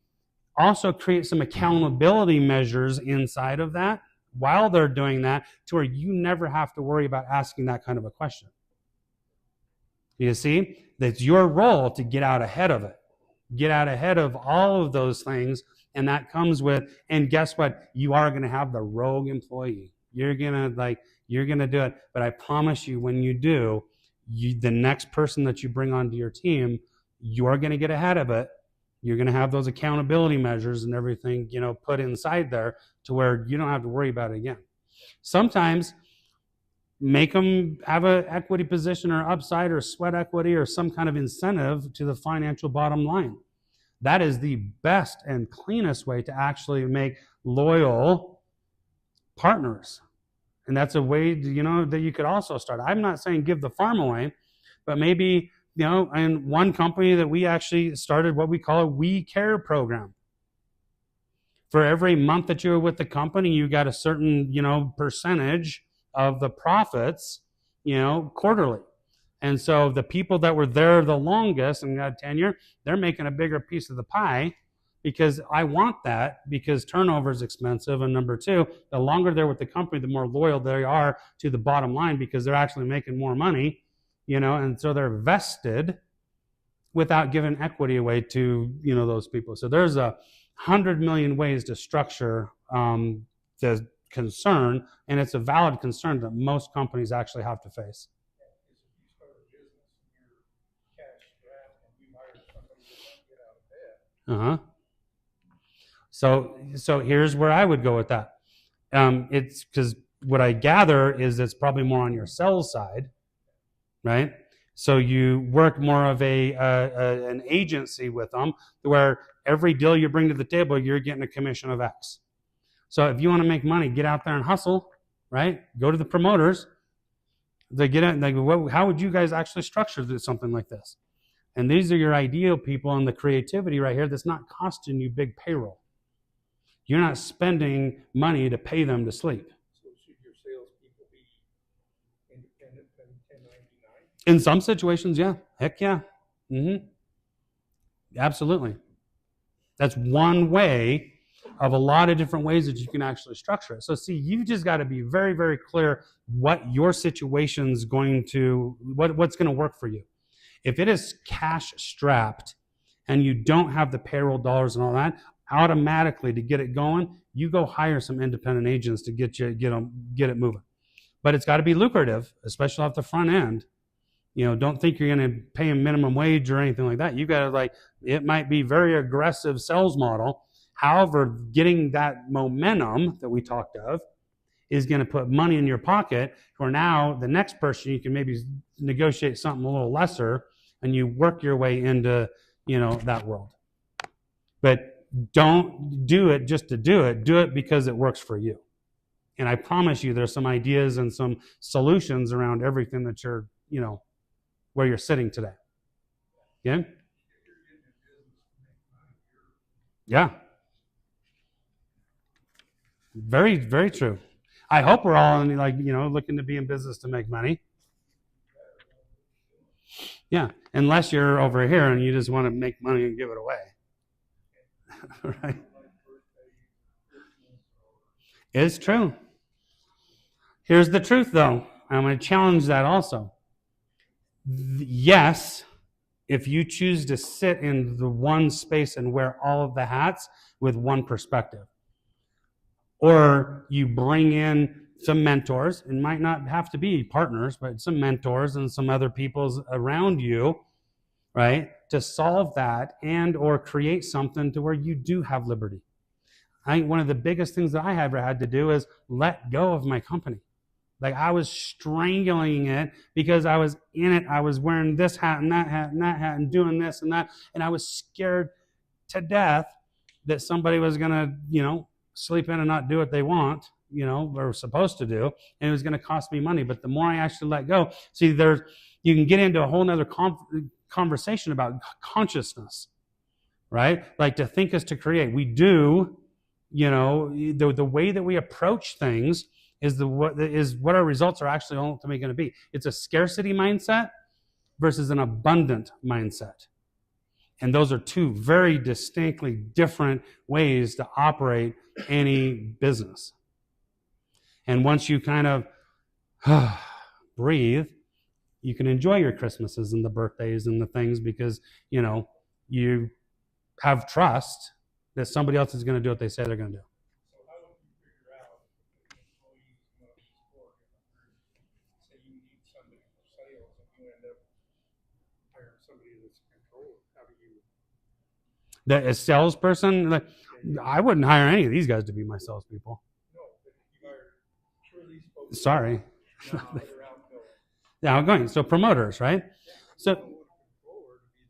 also create some accountability measures inside of that while they're doing that to where you never have to worry about asking that kind of a question. You see? That's your role to get out ahead of it. Get out ahead of all of those things, and that comes with, and guess what? You are going to have the rogue employee. You're going to do it, but I promise you, when you do, the next person that you bring onto your team, you're going to get ahead of it. You're going to have those accountability measures and everything, put inside there to where you don't have to worry about it again. Sometimes make them have an equity position or upside or sweat equity or some kind of incentive to the financial bottom line. That is the best and cleanest way to actually make loyal partners. And that's a way, that you could also start. I'm not saying give the farm away, but maybe, in one company that we actually started what we call a We Care program. For every month that you were with the company, you got a certain, percentage of the profits, quarterly. And so the people that were there the longest and got tenure, they're making a bigger piece of the pie because I want that, because turnover is expensive. And number 2, the longer they're with the company, the more loyal they are to the bottom line because they're actually making more money, and so they're vested without giving equity away to, those people. So there's 100 million ways to structure the concern, and it's a valid concern that most companies actually have to face. Because if you start a business and you're cash strapped and you hire somebody that won't get out of bed. So here's where I would go with that. It's because what I gather is it's probably more on your sales side, right? So you work more of an agency with them where every deal you bring to the table, you're getting a commission of X. So if you want to make money, get out there and hustle, right? Go to the promoters. They get it. They go, how would you guys actually structure something like this? And these are your ideal people and the creativity right here that's not costing you big payroll. You're not spending money to pay them to sleep. So should your salespeople be independent than 1099? In some situations, yeah. Heck yeah. Mm-hmm. Absolutely. That's one way of a lot of different ways that you can actually structure it. So see, you've just got to be very, very clear what your situation's going to, what's going to work for you. If it is cash strapped and you don't have the payroll dollars and all that, automatically to get it going, you go hire some independent agents to get it moving. But it's got to be lucrative, especially off the front end. Don't think you're going to pay a minimum wage or anything like that. You got to it might be very aggressive sales model. However, getting that momentum that we talked of is going to put money in your pocket, where now the next person you can maybe negotiate something a little lesser and you work your way into, that world. But don't do it just to do it. Do it because it works for you. And I promise you there's some ideas and some solutions around everything that you're, where you're sitting today. Yeah? Yeah. Very, very true. I hope we're all looking to be in business to make money. Yeah, unless you're over here and you just want to make money and give it away. Right? It's true. Here's the truth, though. I'm going to challenge that also. Yes, if you choose to sit in the one space and wear all of the hats with one perspective. Or you bring in some mentors, it might not have to be partners, but some mentors and some other people around you right? To solve that and or create something to where you do have liberty. I think one of the biggest things that I ever had to do is let go of my company. Like I was strangling it because I was in it. I was wearing this hat and that hat and that hat and doing this and that. And I was scared to death that somebody was going to, sleep in and not do what they want, or supposed to do. And it was going to cost me money. But the more I actually let go, see, you can get into a whole nother conversation about consciousness, right? Like to think is to create. We do, the way that we approach things is what our results are actually ultimately going to be. It's a scarcity mindset versus an abundant mindset. And those are two very distinctly different ways to operate any business. And once you kind of breathe, you can enjoy your Christmases and the birthdays and the things because, you have trust that somebody else is going to do what they say they're going to do. So how would you figure out if an employee want to support say you need somebody for sales and you end up hiring somebody that's in control? How do you? A salesperson, like, I wouldn't hire any of these guys to be my salespeople. No, but you hire sure these folks. Sorry. Now they're outgoing. Yeah, outgoing. So promoters, right? So. Controller to be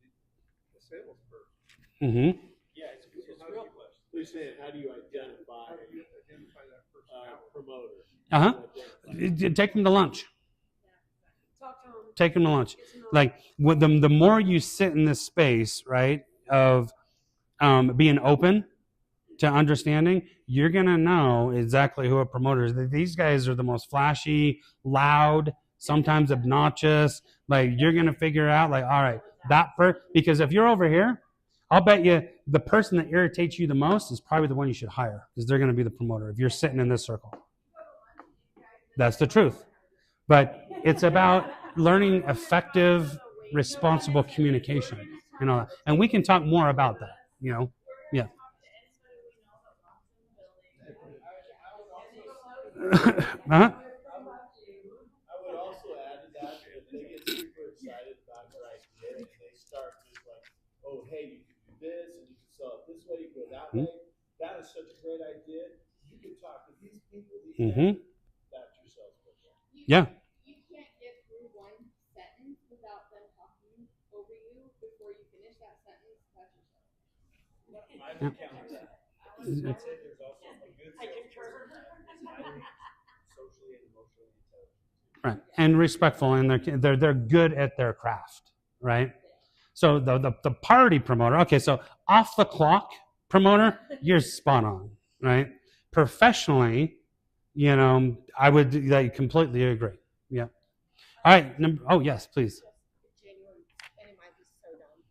the salesperson. Mm-hmm. Yeah, it's real question. You're saying, how do you identify that person promoter? Take them to lunch. Talk to them. Take them to lunch. Like the more you sit in this space, right, of being open to understanding, you're gonna know exactly who a promoter is. These guys are the most flashy, loud, sometimes obnoxious. Like you're gonna figure out, like, all right, because if you're over here, I'll bet you the person that irritates you the most is probably the one you should hire because they're gonna be the promoter if you're sitting in this circle. That's the truth. But it's about learning effective, responsible communication, and we can talk more about that, Yeah. Uh-huh. I would also add to that if they get super excited about your idea and they start just like, oh, hey, you can do this and you can sell it this way, you can go that way. That is such a great idea. You can talk to these people, that's your salesperson. Yeah. You can't get through one sentence without them talking over you before you finish that sentence. That's your salesperson. I've encountered that. I'd say there's also a good salesperson that's highly socially and emotionally intelligent. Right, and respectful, and they're good at their craft, right? So the party promoter, okay, so off the clock promoter, you're spot on, right? Professionally, I would completely agree. Yeah. All right. Yes, please. Genuine, and it might be so dumb,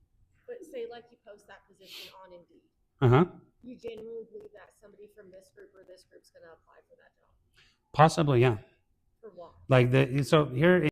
but say like you post that position on Indeed. Uh-huh. You genuinely believe that somebody from this group or this group's going to apply for that job? Possibly, yeah. For what? So here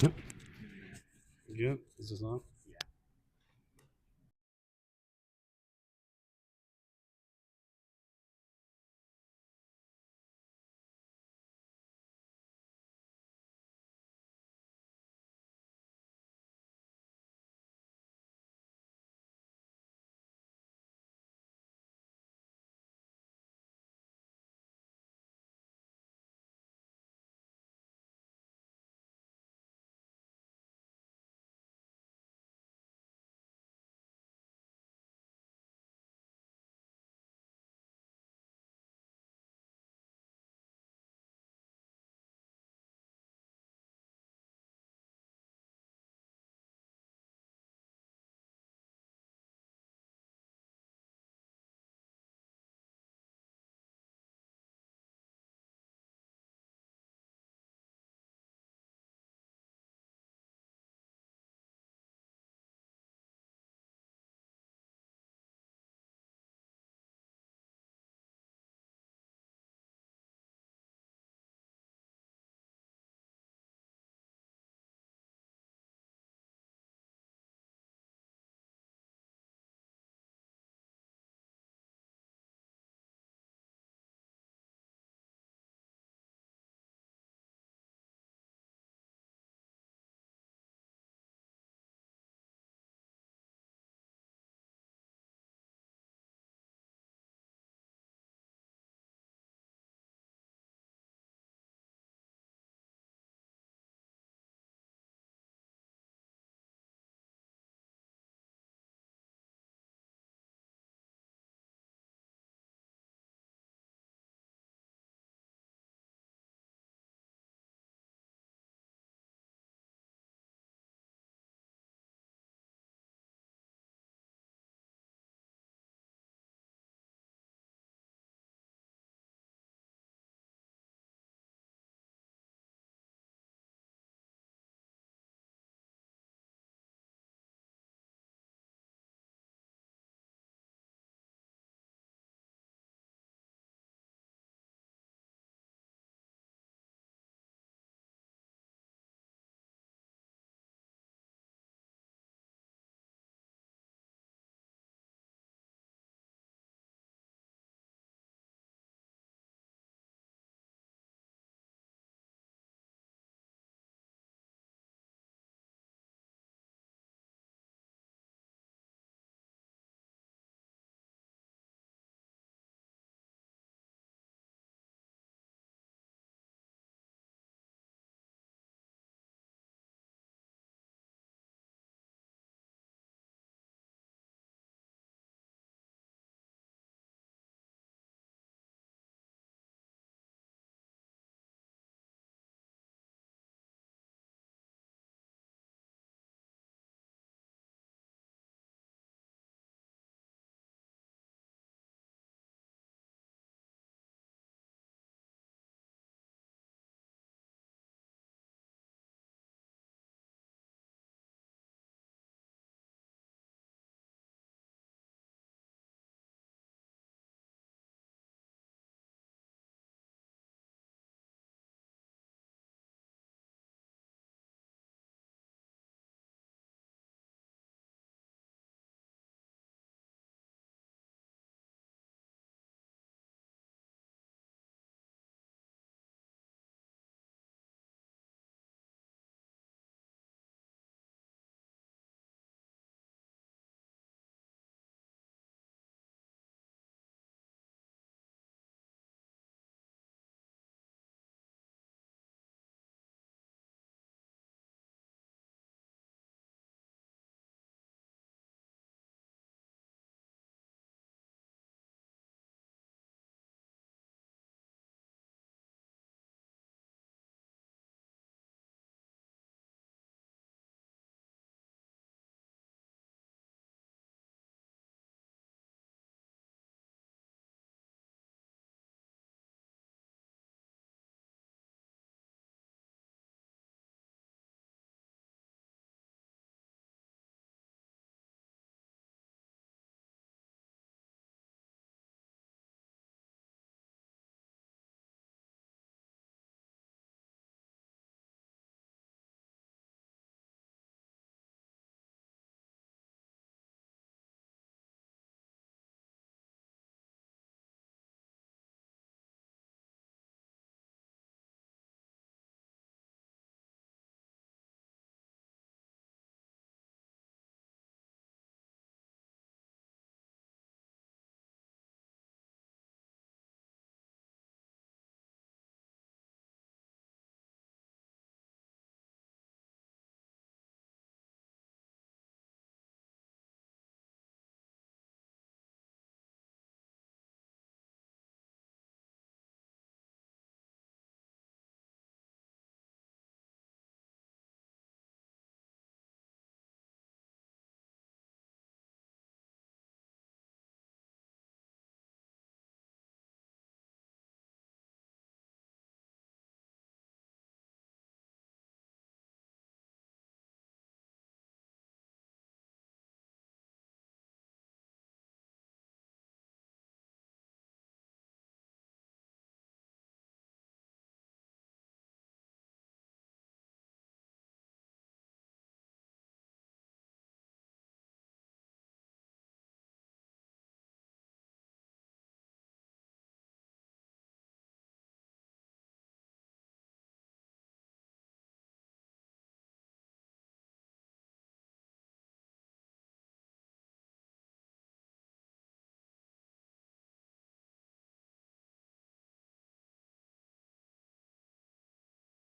Good. Is this on?